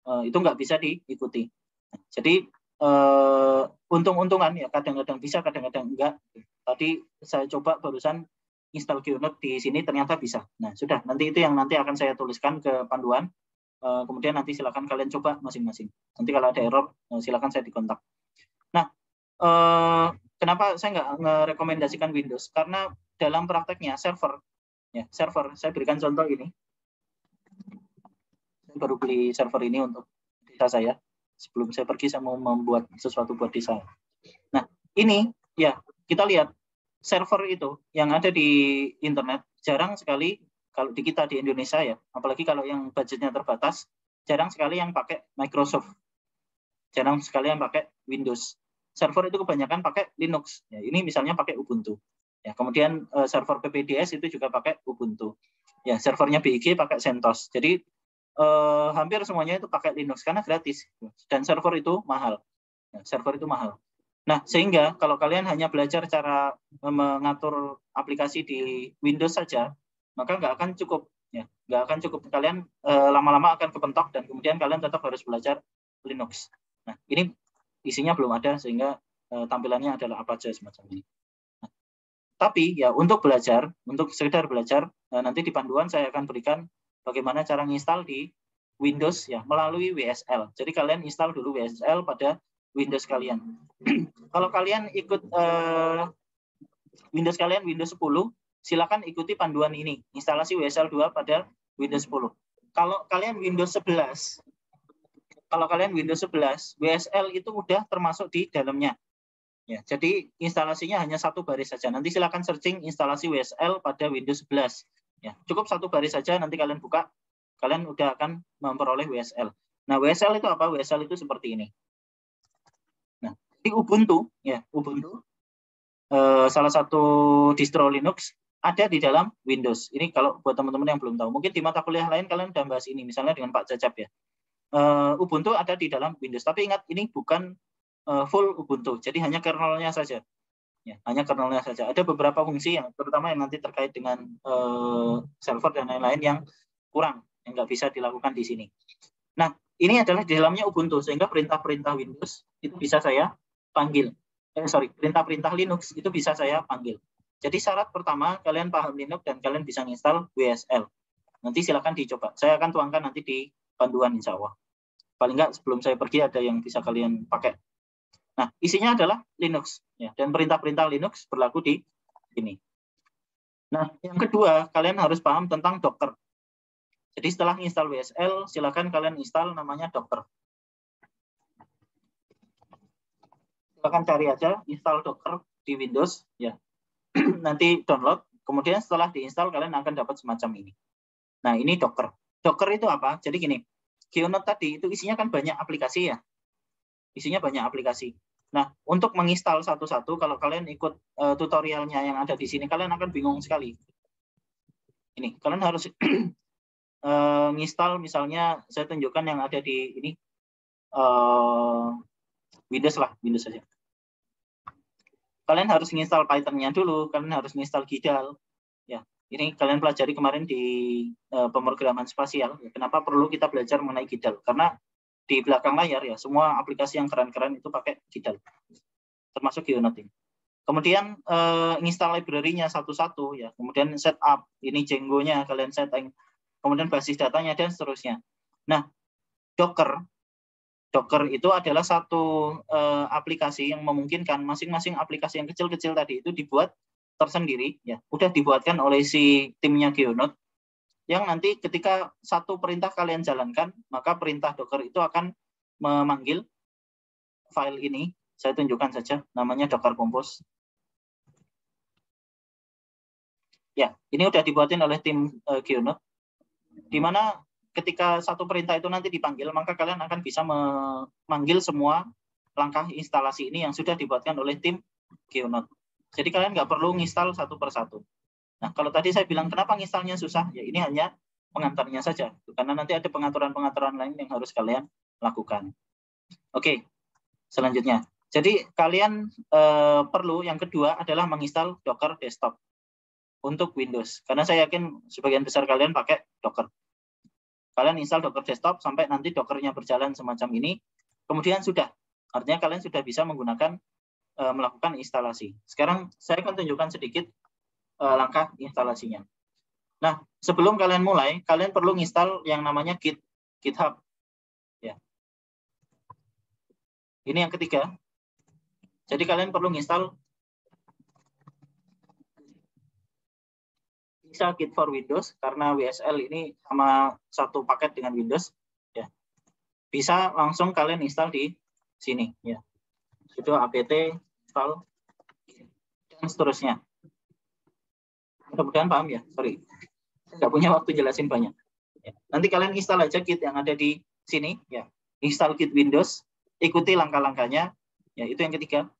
itu enggak bisa diikuti. Jadi untung-untungan ya, kadang-kadang bisa, kadang-kadang enggak. Tadi saya coba barusan install QNode di sini ternyata bisa. Nah, sudah, nanti itu yang nanti akan saya tuliskan ke panduan. Kemudian nanti silakan kalian coba masing-masing. Nanti kalau ada error, silakan saya dikontak. Nah, kenapa saya nggak merekomendasikan Windows? Karena dalam prakteknya server, saya berikan contoh ini. Saya baru beli server ini untuk desa saya. Sebelum saya pergi, saya mau membuat sesuatu buat desa. Nah, ini ya kita lihat server itu yang ada di internet jarang sekali kalau di kita di Indonesia ya, apalagi kalau yang budgetnya terbatas, jarang sekali yang pakai Microsoft, jarang sekali yang pakai Windows. Server itu kebanyakan pakai Linux. Ya, ini misalnya pakai Ubuntu. Ya, kemudian server PPDS itu juga pakai Ubuntu. Ya, servernya BIG pakai CentOS. Jadi hampir semuanya itu pakai Linux karena gratis dan server itu mahal. Ya, server itu mahal. Nah, sehingga kalau kalian hanya belajar cara mengatur aplikasi di Windows saja, maka nggak akan cukup. Ya, nggak akan cukup. Kalian lama-lama akan kepentok dan kemudian kalian tetap harus belajar Linux. Nah, ini isinya belum ada sehingga tampilannya adalah Apache semacam ini. Nah, tapi ya untuk belajar, untuk sekedar belajar, nanti di panduan saya akan berikan bagaimana cara menginstal di Windows ya melalui WSL. Jadi kalian install dulu WSL pada Windows kalian. Kalau kalian ikut Windows kalian Windows 10, silakan ikuti panduan ini, instalasi WSL 2 pada Windows 10. Kalau kalian Windows 11, WSL itu udah termasuk di dalamnya. Ya, jadi instalasinya hanya satu baris saja. Nanti silakan searching instalasi WSL pada Windows 11. Ya, cukup satu baris saja, nanti kalian buka, kalian udah akan memperoleh WSL. Nah, WSL itu apa? WSL itu seperti ini. Nah, di Ubuntu, ya, Ubuntu salah satu distro Linux ada di dalam Windows. Ini kalau buat teman-teman yang belum tahu, mungkin di mata kuliah lain kalian udah bahas ini, misalnya dengan Pak Cacap ya. Ubuntu ada di dalam Windows, tapi ingat ini bukan full Ubuntu, jadi hanya kernelnya saja. Ya, hanya kernelnya saja. Ada beberapa fungsi yang terutama yang nanti terkait dengan server dan lain-lain yang kurang, yang nggak bisa dilakukan di sini. Nah, ini adalah di dalamnya Ubuntu, sehingga perintah-perintah Windows itu bisa saya panggil. Perintah-perintah Linux itu bisa saya panggil. Jadi syarat pertama, kalian paham Linux dan kalian bisa install WSL. Nanti silakan dicoba. Saya akan tuangkan nanti di panduan insya Allah. Paling nggak sebelum saya pergi ada yang bisa kalian pakai. Nah, isinya adalah Linux. Ya, dan perintah-perintah Linux berlaku di sini. Nah, yang kedua, kalian harus paham tentang Docker. Jadi setelah install WSL, silakan kalian install namanya Docker. Silakan cari aja install Docker di Windows, ya. Nanti download, kemudian setelah diinstal kalian akan dapat semacam ini. Nah, ini Docker. Docker itu apa? Jadi gini, GeoNote tadi itu isinya kan banyak aplikasi ya. Isinya banyak aplikasi. Nah, untuk menginstal satu-satu, kalau kalian ikut tutorialnya yang ada di sini, kalian akan bingung sekali. Ini, kalian harus menginstal, misalnya saya tunjukkan yang ada di ini, Windows lah, Windows saja. Kalian harus menginstal Python-nya dulu, kalian harus menginstal GDAL. Ya, ini kalian pelajari kemarin di pemrograman spasial. Kenapa perlu kita belajar mengenai GDAL? Karena di belakang layar ya, semua aplikasi yang keren-keren itu pakai GDAL, termasuk GeoNote. Kemudian install library-nya satu-satu ya. Kemudian setup, ini Django-nya kalian setting. Kemudian basis datanya dan seterusnya. Nah, Docker itu adalah satu aplikasi yang memungkinkan masing-masing aplikasi yang kecil-kecil tadi itu dibuat tersendiri, ya, udah dibuatkan oleh si timnya GeoNote, yang nanti ketika satu perintah kalian jalankan, maka perintah Docker itu akan memanggil file ini. Saya tunjukkan saja, namanya Docker Compose. Ya, ini udah dibuatin oleh tim GeoNote, di mana ketika satu perintah itu nanti dipanggil, maka kalian akan bisa memanggil semua langkah instalasi ini yang sudah dibuatkan oleh tim GeoNote. Jadi kalian nggak perlu nginstal satu persatu. Nah, kalau tadi saya bilang kenapa nginstalnya susah, ya ini hanya pengantarnya saja. Karena nanti ada pengaturan-pengaturan lain yang harus kalian lakukan. Oke, selanjutnya. Jadi kalian perlu, yang kedua adalah menginstal Docker Desktop untuk Windows. Karena saya yakin sebagian besar kalian pakai Docker. Kalian install Docker Desktop sampai nanti Docker-nya berjalan semacam ini, kemudian sudah. Artinya kalian sudah bisa menggunakan melakukan instalasi. Sekarang saya akan tunjukkan sedikit langkah instalasinya. Nah, sebelum kalian mulai, kalian perlu install yang namanya GitHub. Ya. Ini yang ketiga. Jadi kalian perlu install bisa Git for Windows, karena WSL ini sama satu paket dengan Windows, ya. Bisa langsung kalian install di sini, ya. Sudo apt install dan seterusnya. Mudah-mudahan paham ya. Sorry, saya nggak punya waktu jelasin banyak. Ya. Nanti kalian install aja Git yang ada di sini, ya. Install Git Windows, ikuti langkah-langkahnya, ya. Itu yang ketiga.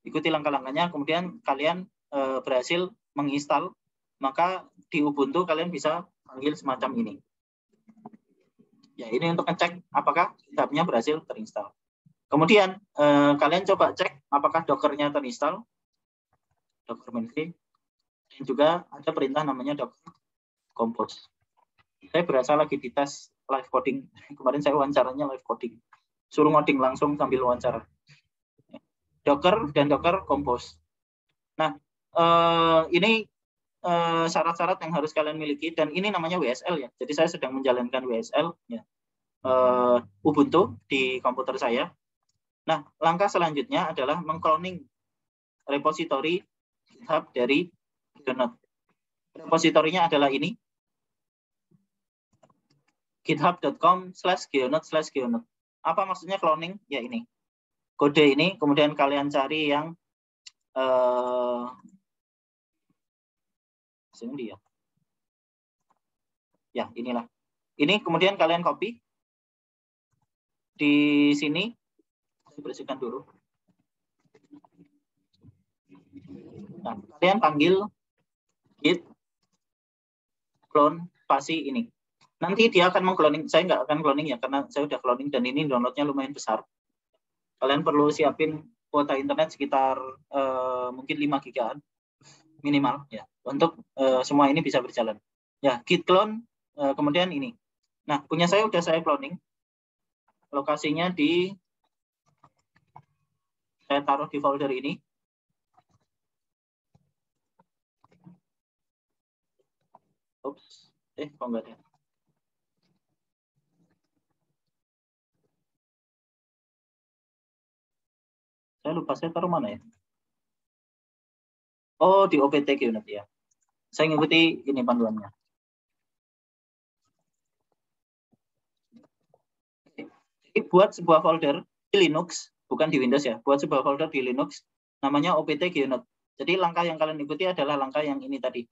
Ikuti langkah-langkahnya, kemudian kalian berhasil menginstal, maka di Ubuntu kalian bisa panggil semacam ini. Ya, ini untuk ngecek apakah GitHub-nya berhasil terinstall. Kemudian kalian coba cek apakah Docker-nya terinstall. Docker Menfi. Dan juga ada perintah namanya Docker Compose. Saya berasa lagi di tes live coding. Kemarin saya wawancaranya live coding. Suruh ngoding langsung sambil wawancara. Docker dan Docker Compose. Nah, ini syarat-syarat yang harus kalian miliki, dan ini namanya WSL ya. Jadi saya sedang menjalankan WSL ya. Ubuntu di komputer saya. Nah, langkah selanjutnya adalah mengcloning repositori GitHub dari GeoNote. Repositorinya adalah ini, github.com/geonote/geonote. Apa maksudnya cloning? Ya ini. Kode ini, kemudian kalian cari yang sini ya. Ya, inilah. Ini kemudian kalian copy. Di sini, saya bersihkan dulu. Nah, kalian panggil git clone pasi ini. Nanti dia akan mengcloning. Saya nggak akan cloning ya, karena saya udah cloning dan ini downloadnya lumayan besar. Kalian perlu siapin kuota internet sekitar mungkin 5 gigaan minimal ya, untuk semua ini bisa berjalan. Ya, git clone kemudian ini. Nah, punya saya udah saya cloning. Lokasinya saya taruh di folder ini. Oops, kok enggak ada. Saya lupa saya taruh mana ya. Oh, di OPT unit ya. Saya ngikuti ini panduannya. Jadi buat sebuah folder di Linux, bukan di Windows ya. Buat sebuah folder di Linux, namanya OPT unit. Jadi langkah yang kalian ikuti adalah langkah yang ini tadi.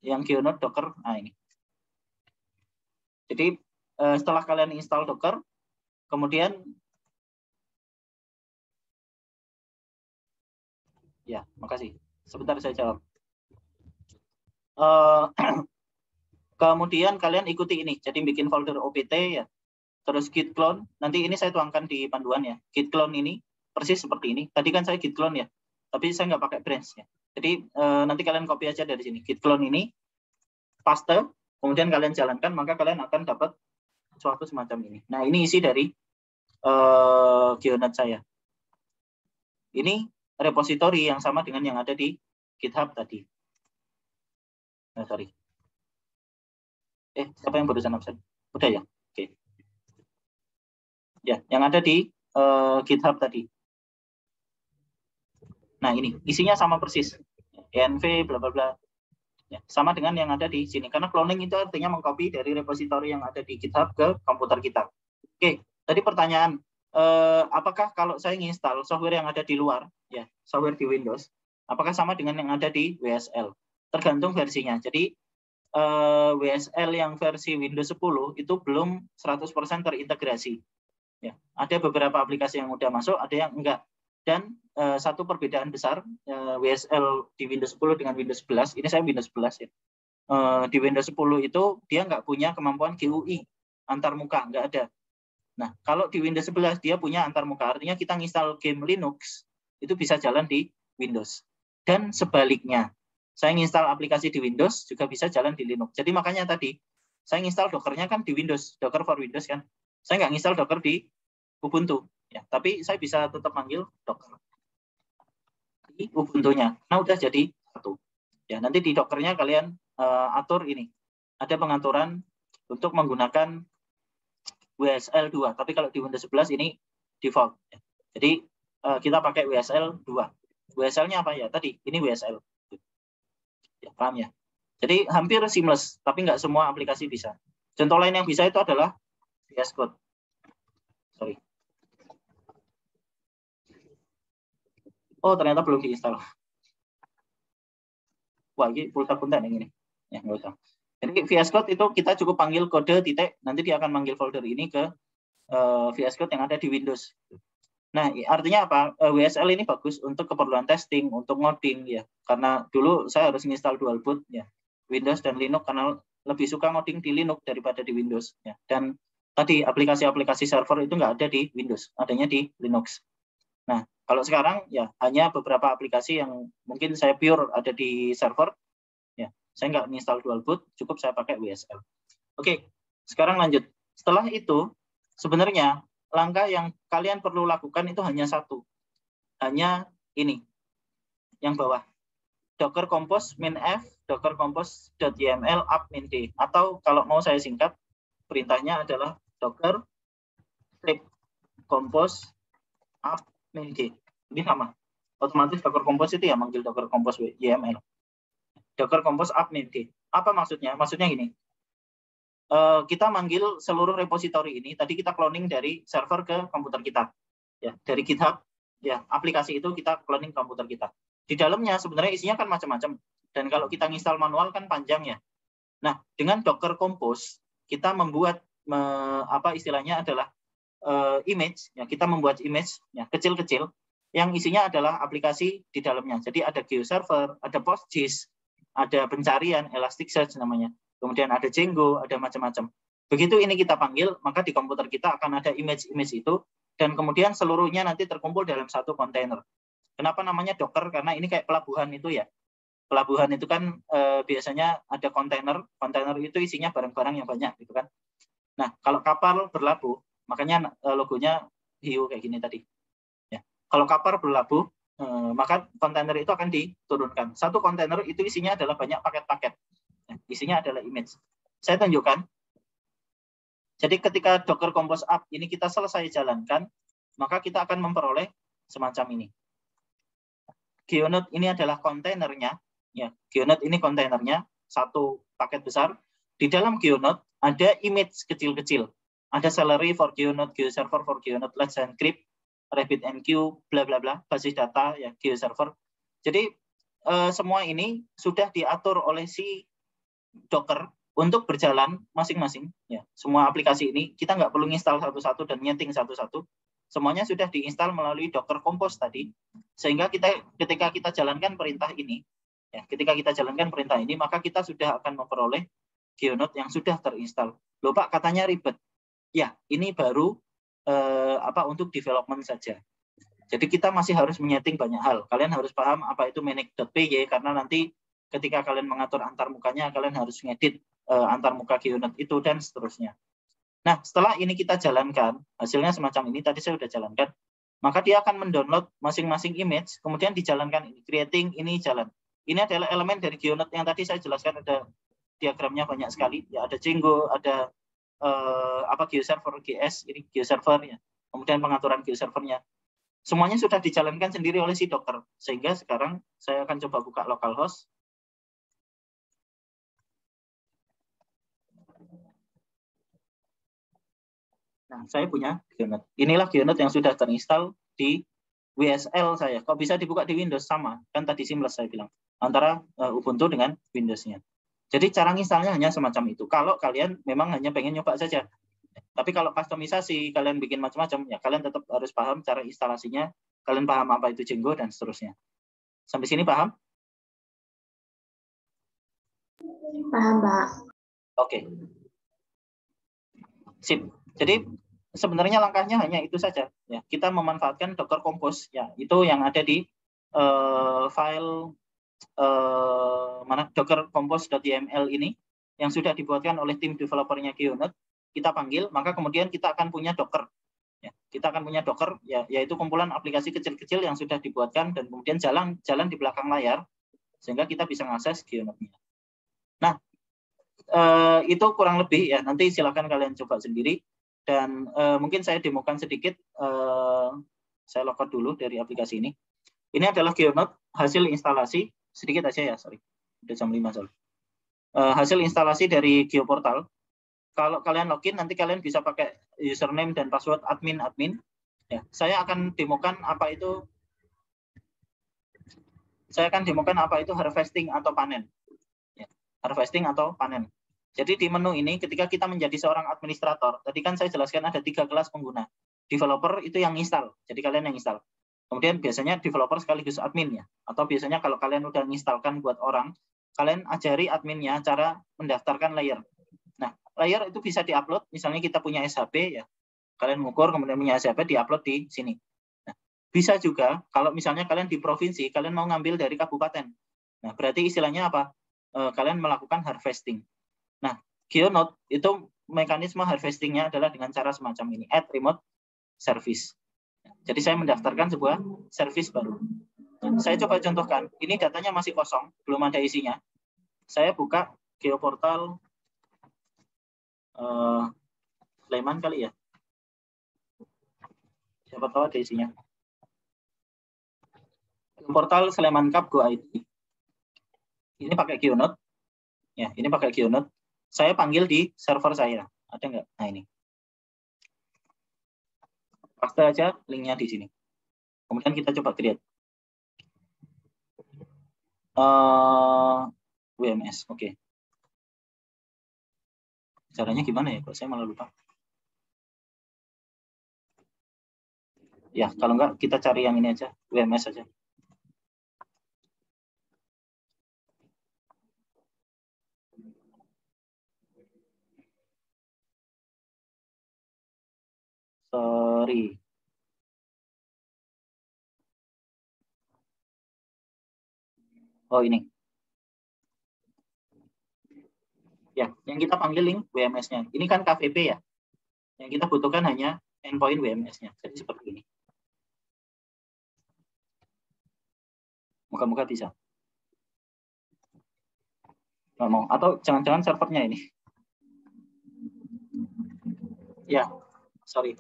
Yang GeoNote Docker, nah ini. Jadi setelah kalian install Docker, kemudian ya, makasih. Sebentar saya jawab. Kemudian kalian ikuti ini. Jadi bikin folder OPT ya. Terus git clone. Nanti ini saya tuangkan di panduan ya. Git clone ini persis seperti ini. Tadi kan saya git clone ya. Tapi saya nggak pakai branch ya. Jadi nanti kalian copy aja dari sini. Git clone ini paste. Kemudian kalian jalankan, maka kalian akan dapat sesuatu semacam ini. Nah, ini isi dari GeoNote saya. Ini repositori yang sama dengan yang ada di GitHub tadi. Nah, sorry. Siapa yang barusan absen? Udah ya? Oke. Ya, yang ada di GitHub tadi. Nah, ini isinya sama persis. env bla bla bla. Ya, sama dengan yang ada di sini. Karena cloning itu artinya mengcopy dari repositori yang ada di GitHub ke komputer kita. Oke, tadi pertanyaan, apakah kalau saya nginstal software yang ada di luar, ya, software di Windows, apakah sama dengan yang ada di WSL? Tergantung versinya. Jadi WSL yang versi Windows 10 itu belum 100% terintegrasi. Ya, ada beberapa aplikasi yang udah masuk, ada yang enggak. Dan satu perbedaan besar WSL di Windows 10 dengan Windows 11, ini saya Windows 11 ya. Di Windows 10 itu dia nggak punya kemampuan GUI antarmuka, nggak ada. Nah, kalau di Windows 11 dia punya antarmuka, artinya kita nginstal game Linux itu bisa jalan di Windows. Dan sebaliknya, saya nginstal aplikasi di Windows juga bisa jalan di Linux. Jadi makanya tadi saya nginstal Docker-nya kan di Windows, Docker for Windows kan. Saya nggak nginstal Docker di Ubuntu. Ya, tapi saya bisa tetap manggil Docker di Ubuntu-nya. Nah, udah jadi satu. Ya, nanti di Docker-nya kalian atur ini. Ada pengaturan untuk menggunakan WSL 2. Tapi kalau di Windows 11 ini default. Ya. Jadi kita pakai WSL 2. WSL-nya apa ya? Tadi ini WSL. Ya, paham ya? Jadi hampir seamless, tapi nggak semua aplikasi bisa. Contoh lain yang bisa itu adalah VS Code. Sorry. Oh, ternyata belum diinstal. Wah, ini pulsa konten yang ini. Ya, nggak usah. Jadi VS Code itu kita cukup panggil kode titik, nanti dia akan manggil folder ini ke VS Code yang ada di Windows. Nah, artinya apa? WSL ini bagus untuk keperluan testing, untuk ngoding ya. Karena dulu saya harus install dual boot ya, Windows dan Linux karena lebih suka ngoding di Linux daripada di Windows ya. Dan tadi aplikasi-aplikasi server itu nggak ada di Windows, adanya di Linux. Nah, kalau sekarang ya hanya beberapa aplikasi yang mungkin saya pure ada di server, ya saya nggak install dual boot, cukup saya pakai WSL. Oke, sekarang lanjut. Setelah itu, sebenarnya langkah yang kalian perlu lakukan itu hanya satu, hanya ini, yang bawah. Docker compose -f, docker compose.yml up -d, atau kalau mau saya singkat, perintahnya adalah docker strip compose app main G. Ini sama. Otomatis Docker Compose itu ya manggil Docker Compose YML. Docker Compose app main G. Apa maksudnya? Maksudnya gini. Kita manggil seluruh repositori ini. Tadi kita cloning dari server ke komputer kita. Ya, dari GitHub, ya aplikasi itu kita cloning komputer kita. Di dalamnya sebenarnya isinya kan macam-macam. Dan kalau kita install manual kan panjang ya. Nah, dengan Docker Compose kita membuat apa istilahnya adalah image. Ya, kita membuat image ya kecil-kecil yang isinya adalah aplikasi di dalamnya. Jadi ada GeoServer, ada PostGIS, ada pencarian, Elasticsearch namanya. Kemudian ada Django, ada macam-macam. Begitu ini kita panggil, maka di komputer kita akan ada image-image itu, dan kemudian seluruhnya nanti terkumpul dalam satu kontainer. Kenapa namanya Docker? Karena ini kayak pelabuhan itu ya. Pelabuhan itu kan biasanya ada kontainer itu isinya barang-barang yang banyak gitu kan. Nah, kalau kapal berlabuh, makanya logonya hiu kayak gini tadi. Ya. Kalau kapal berlabuh, maka kontainer itu akan diturunkan. Satu kontainer itu isinya adalah banyak paket-paket. Ya, isinya adalah image. Saya tunjukkan. Jadi ketika Docker Compose App ini kita selesai jalankan, maka kita akan memperoleh semacam ini. GeoNode ini adalah kontainernya. Ya, GeoNode ini kontainernya, satu paket besar. Di dalam GeoNode ada image kecil-kecil. Ada salary for GeoNode, GeoServer for GeoNode, Let's Encrypt, RabbitMQ, bla bla bla, basis data ya GeoServer. Jadi semua ini sudah diatur oleh si Docker untuk berjalan masing-masing. Ya, semua aplikasi ini kita nggak perlu install satu-satu dan nyeting satu-satu. Semuanya sudah diinstal melalui Docker Compose tadi, sehingga ketika kita jalankan perintah ini, ya, maka kita sudah akan memperoleh GeoNode yang sudah terinstall. Loh Pak, katanya ribet. Ya, ini baru untuk development saja. Jadi kita masih harus menyeting banyak hal. Kalian harus paham apa itu manage.py, karena nanti ketika kalian mengatur antarmukanya, kalian harus ngedit antarmuka GeoNode itu dan seterusnya. Nah, setelah ini kita jalankan, hasilnya semacam ini, tadi saya sudah jalankan, maka dia akan mendownload masing-masing image, kemudian dijalankan ini, creating, ini jalan. Ini adalah elemen dari GeoNode yang tadi saya jelaskan, ada diagramnya banyak sekali, ya ada Django, ada GeoServer GS, ini GeoServer, ya. Kemudian pengaturan GeoServernya. Semuanya sudah dijalankan sendiri oleh si Docker, sehingga sekarang saya akan coba buka localhost. Nah, saya punya GeoNode. Inilah GeoNode yang sudah terinstall di WSL saya. Kok bisa dibuka di Windows? Sama. Kan tadi seamless saya bilang. Antara Ubuntu dengan Windows-nya. Jadi cara installnya hanya semacam itu. Kalau kalian memang hanya pengen nyoba saja. Tapi kalau customisasi, kalian bikin macam-macam, ya kalian tetap harus paham cara instalasinya. Kalian paham apa itu Django dan seterusnya. Sampai sini paham? Paham, Pak. Oke. Sip. Jadi sebenarnya langkahnya hanya itu saja. Ya, kita memanfaatkan Docker Compose. Ya, itu yang ada di file Docker Compose.yml ini yang sudah dibuatkan oleh tim developernya GeoNode. Kita panggil, maka kemudian kita akan punya Docker. Ya, kita akan punya Docker, ya, yaitu kumpulan aplikasi kecil-kecil yang sudah dibuatkan dan kemudian jalan di belakang layar sehingga kita bisa mengakses GeoNode-nya. Nah, itu kurang lebih ya. Nanti silakan kalian coba sendiri. Dan mungkin saya demokan sedikit, saya logout dulu dari aplikasi ini. Ini adalah GeoNode, hasil instalasi, sedikit aja ya, sorry. Udah jam 5 soalnya. Hasil instalasi dari GeoPortal. Kalau kalian login, nanti kalian bisa pakai username dan password admin. Ya, saya akan demokan apa itu harvesting atau panen. Ya, harvesting atau panen. Jadi di menu ini ketika kita menjadi seorang administrator, tadi kan saya jelaskan ada 3 kelas pengguna. Developer itu yang install, jadi kalian yang install. Kemudian biasanya developer sekaligus admin ya. Atau biasanya kalau kalian udah menginstalkan buat orang, kalian ajari adminnya cara mendaftarkan layer. Nah, layer itu bisa diupload, misalnya kita punya SHP ya. Kalian mengukur kemudian punya SHP diupload di sini. Nah, bisa juga kalau misalnya kalian di provinsi, kalian mau ngambil dari kabupaten. Nah, berarti istilahnya apa? Kalian melakukan harvesting. Nah, GeoNode itu mekanisme harvestingnya adalah dengan cara semacam ini, add remote service. Jadi saya mendaftarkan sebuah service baru. Nah, saya coba contohkan, ini datanya masih kosong, belum ada isinya. Saya buka GeoPortal Sleman kali ya. Siapa tahu ada isinya. Portal Sleman Cup Go ID. Ini pakai QNode. Ya, ini pakai QNode. Saya panggil di server saya. Ada nggak? Nah, ini. Paste aja linknya di sini. Kemudian kita coba create. WMS, oke. Caranya gimana ya? Kok saya malah lupa. Ya, kalau nggak kita cari yang ini aja, WMS aja. Sorry. Oh, ini. Ya, yang kita panggil link WMS-nya. Ini kan KVP ya. Yang kita butuhkan hanya endpoint WMS-nya. Jadi seperti ini. Moga-moga bisa. Nggak mau. Atau jangan-jangan servernya ini. Ya, sorry.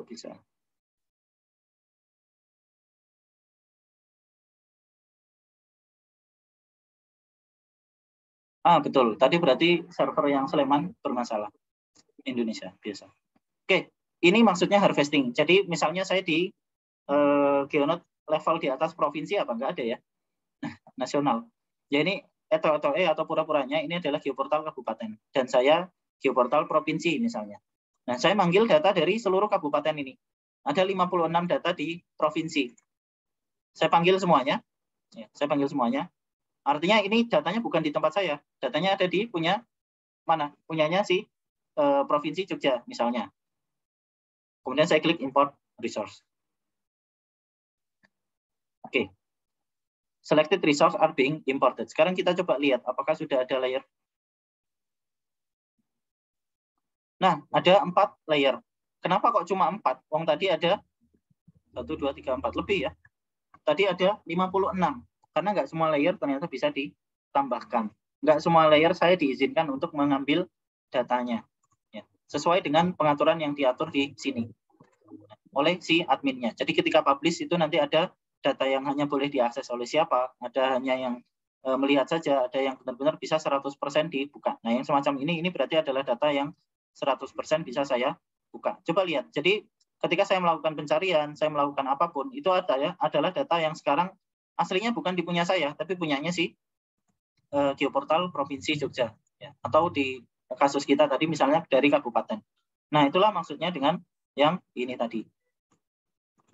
Bisa. Betul. Tadi berarti server yang Sleman bermasalah. Indonesia, biasa. Oke, ini maksudnya harvesting. Jadi misalnya saya di QNode level di atas provinsi apa? Enggak ada ya. Nasional. Ya ini atau pura-puranya ini adalah geoportal kabupaten. Dan saya geoportal provinsi misalnya. Nah, saya manggil data dari seluruh kabupaten ini. Ada 56 data di provinsi. Saya panggil semuanya. Ya, saya panggil semuanya. Artinya ini datanya bukan di tempat saya. Datanya ada di mana? Punyanya si Provinsi Jogja misalnya. Kemudian saya klik import resource. Oke. Selected resource are being imported. Sekarang kita coba lihat apakah sudah ada layer. Nah, ada 4 layer. Kenapa kok cuma 4? Wong tadi ada 1, 2, 3, 4 lebih ya. Tadi ada 56. Karena nggak semua layer ternyata bisa ditambahkan. Nggak semua layer saya diizinkan untuk mengambil datanya. Ya, sesuai dengan pengaturan yang diatur di sini oleh si adminnya. Jadi ketika publish itu nanti ada data yang hanya boleh diakses oleh siapa, ada hanya yang melihat saja, ada yang benar-benar bisa 100% dibuka. Nah, yang semacam ini berarti adalah data yang 100% bisa saya buka. Coba lihat. Jadi ketika saya melakukan pencarian, saya melakukan apapun, itu adalah data yang sekarang aslinya bukan dipunya saya, tapi punyanya si geoportal Provinsi Jogja. Ya. Atau di kasus kita tadi misalnya dari kabupaten. Nah, itulah maksudnya dengan yang ini tadi.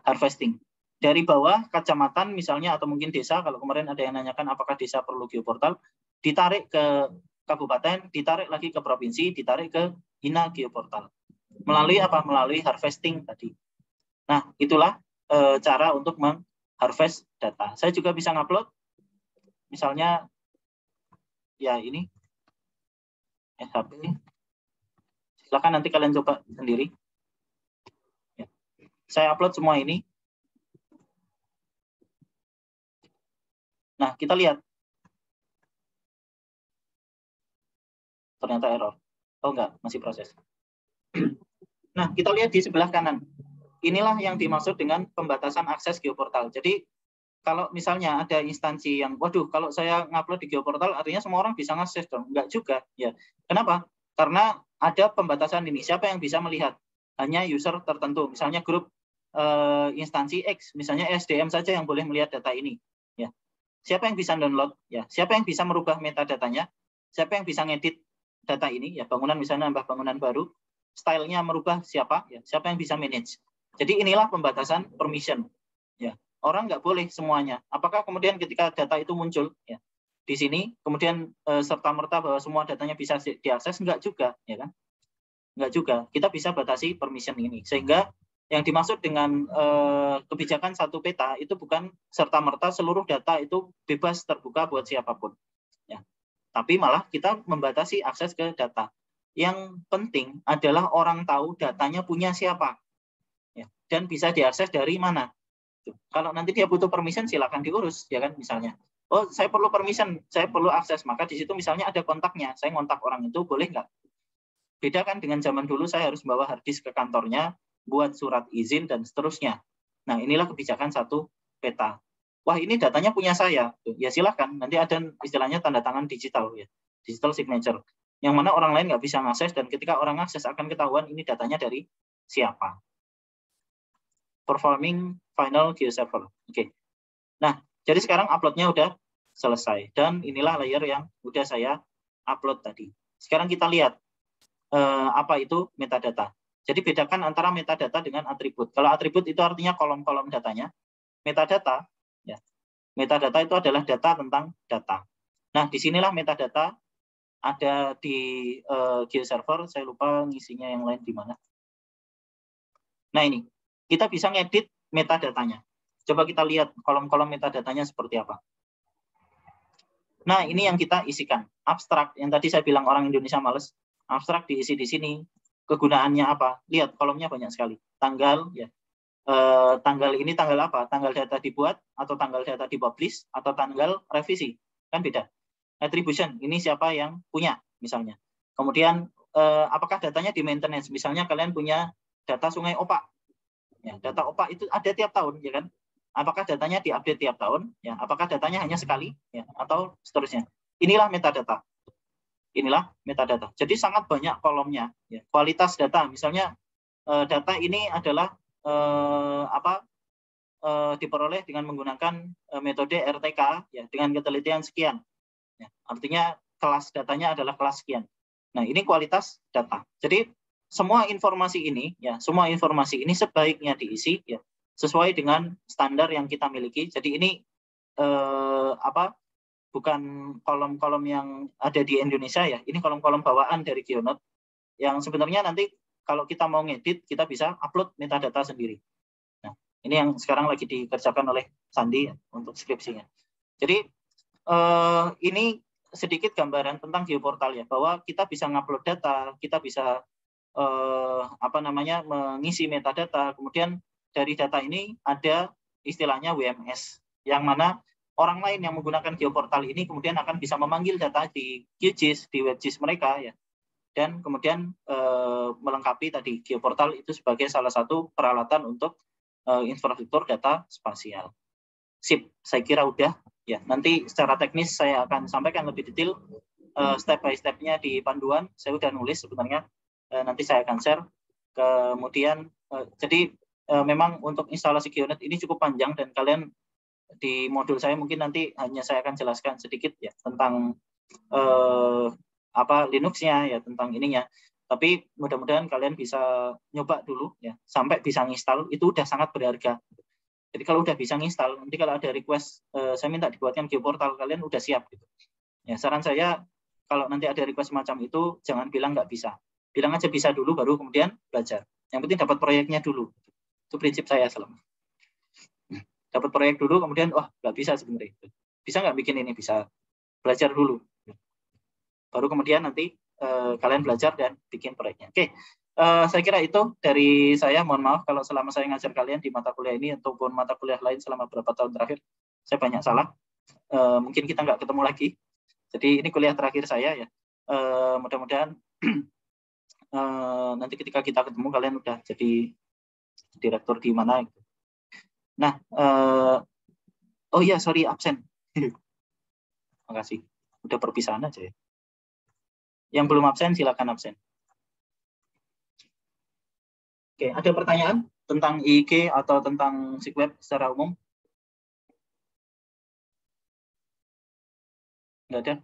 Harvesting. Dari bawah kecamatan misalnya atau mungkin desa, kalau kemarin ada yang nanyakan apakah desa perlu geoportal, ditarik ke kabupaten, ditarik lagi ke provinsi, ditarik ke INA geoportal. Melalui apa? Melalui harvesting tadi. Nah, itulah cara untuk mengharvest data. Saya juga bisa ngupload, misalnya, ya ini, SHP. Silakan nanti kalian coba sendiri. Ya. Saya upload semua ini. Nah, kita lihat. Ternyata error. Oh enggak, masih proses. Nah, kita lihat di sebelah kanan. Inilah yang dimaksud dengan pembatasan akses geoportal. Jadi, kalau misalnya ada instansi yang, waduh, kalau saya ngupload di geoportal, artinya semua orang bisa ngakses dong. Enggak juga. Ya. Kenapa? Karena ada pembatasan ini. Siapa yang bisa melihat? Hanya user tertentu. Misalnya grup instansi X, misalnya SDM saja yang boleh melihat data ini. Ya. Siapa yang bisa download? Ya. Siapa yang bisa merubah metadatanya? Siapa yang bisa ngedit data ini? Ya, bangunan misalnya nambah bangunan baru, stylenya merubah siapa? Ya. Siapa yang bisa manage? Jadi inilah pembatasan permission. Ya. Orang nggak boleh semuanya. Apakah kemudian ketika data itu muncul ya di sini, kemudian serta-merta bahwa semua datanya bisa diakses? Enggak juga, ya kan? Enggak juga. Kita bisa batasi permission ini. Sehingga yang dimaksud dengan kebijakan satu peta itu bukan serta-merta seluruh data itu bebas terbuka buat siapapun. Ya. Tapi malah kita membatasi akses ke data. Yang penting adalah orang tahu datanya punya siapa. Ya. Dan bisa diakses dari mana. Kalau nanti dia butuh permission, silakan diurus, ya kan, misalnya. Oh, saya perlu permission, saya perlu akses. Maka di situ misalnya ada kontaknya. Saya ngontak orang itu, boleh nggak? Beda kan dengan zaman dulu saya harus bawa hard disk ke kantornya, buat surat izin, dan seterusnya. Nah, inilah kebijakan satu peta. Wah, ini datanya punya saya. Ya silahkan, nanti ada istilahnya tanda tangan digital, ya, digital signature. Yang mana orang lain nggak bisa mengakses, dan ketika orang akses akan ketahuan ini datanya dari siapa. Performing final GeoServer. Oke. Nah, jadi sekarang upload-nya udah selesai. Dan inilah layer yang udah saya upload tadi. Sekarang kita lihat apa itu metadata. Jadi bedakan antara metadata dengan atribut. Kalau atribut itu artinya kolom-kolom datanya. Metadata, ya, metadata itu adalah data tentang data. Nah, disinilah metadata ada di GeoServer. Saya lupa ngisinya yang lain di mana. Nah, ini kita bisa ngedit metadatanya. Coba kita lihat kolom-kolom metadatanya seperti apa. Nah, ini yang kita isikan. Abstrak, yang tadi saya bilang orang Indonesia males. Abstrak diisi di sini. Kegunaannya apa? Lihat, kolomnya banyak sekali. Tanggal, ya. Tanggal ini tanggal apa? Tanggal data dibuat, atau tanggal data dipublish, atau tanggal revisi. Kan beda. Attribution, ini siapa yang punya, misalnya. Kemudian, apakah datanya di maintenance? Misalnya kalian punya data Sungai Opak. Ya, data Opak itu ada tiap tahun, ya kan? Apakah datanya diupdate tiap tahun? Ya, apakah datanya hanya sekali? Ya, atau seterusnya. Inilah metadata. Inilah metadata. Jadi sangat banyak kolomnya. Ya. Kualitas data, misalnya data ini adalah diperoleh dengan menggunakan metode RTK, ya, dengan ketelitian sekian. Ya, artinya kelas datanya adalah kelas sekian. Nah, ini kualitas data. Jadi semua informasi ini, ya, semua informasi ini sebaiknya diisi, ya, sesuai dengan standar yang kita miliki. Jadi ini bukan kolom-kolom yang ada di Indonesia, ya. Ini kolom-kolom bawaan dari GeoNote yang sebenarnya nanti kalau kita mau ngedit kita bisa upload metadata sendiri. Nah, ini yang sekarang lagi dikerjakan oleh Sandi, ya, untuk skripsinya. Jadi ini sedikit gambaran tentang geoportal, ya, bahwa kita bisa ngupload data, kita bisa mengisi metadata. Kemudian dari data ini ada istilahnya WMS, yang mana orang lain yang menggunakan geoportal ini kemudian akan bisa memanggil data di QGIS, di WebGIS mereka, ya, dan kemudian melengkapi tadi geoportal itu sebagai salah satu peralatan untuk infrastruktur data spasial. Sip, saya kira udah, ya. Nanti secara teknis saya akan sampaikan lebih detail step by step-nya di panduan. Saya udah nulis sebenarnya. Nanti saya akan share. Kemudian jadi memang untuk instalasi GeoNet ini cukup panjang, dan kalian di modul saya mungkin nanti hanya saya akan jelaskan sedikit, ya, tentang Linux-nya, ya, tentang ininya. Tapi mudah-mudahan kalian bisa nyoba dulu, ya, sampai bisa nginstal. Itu udah sangat berharga. Jadi kalau udah bisa nginstal, nanti kalau ada request saya minta dibuatkan geoportal, kalian udah siap, gitu. Ya, saran saya kalau nanti ada request semacam itu jangan bilang nggak bisa. Bilang aja bisa dulu, baru kemudian belajar. Yang penting dapat proyeknya dulu. Itu prinsip saya selama. Dapat proyek dulu, kemudian wah nggak bisa sebenarnya. Bisa nggak bikin ini? Bisa. Belajar dulu. Baru kemudian nanti kalian belajar dan bikin proyeknya. Oke, saya kira itu dari saya. Mohon maaf kalau selama saya ngajar kalian di mata kuliah ini ataupun mata kuliah lain selama beberapa tahun terakhir, saya banyak salah. Mungkin kita nggak ketemu lagi. Jadi ini kuliah terakhir saya, ya. Mudah-mudahan nanti ketika kita ketemu kalian udah jadi direktur di mana. Nah, oh iya, sorry, absen. Makasih. Udah perpisahan aja, ya. Yang belum absen silakan absen. Oke, ada pertanyaan tentang IIG atau tentang SIGWeb secara umum? Nggak ada?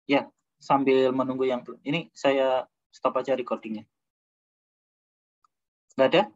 Ya, sambil menunggu yang ini saya stop aja recordingnya. Nggak ada?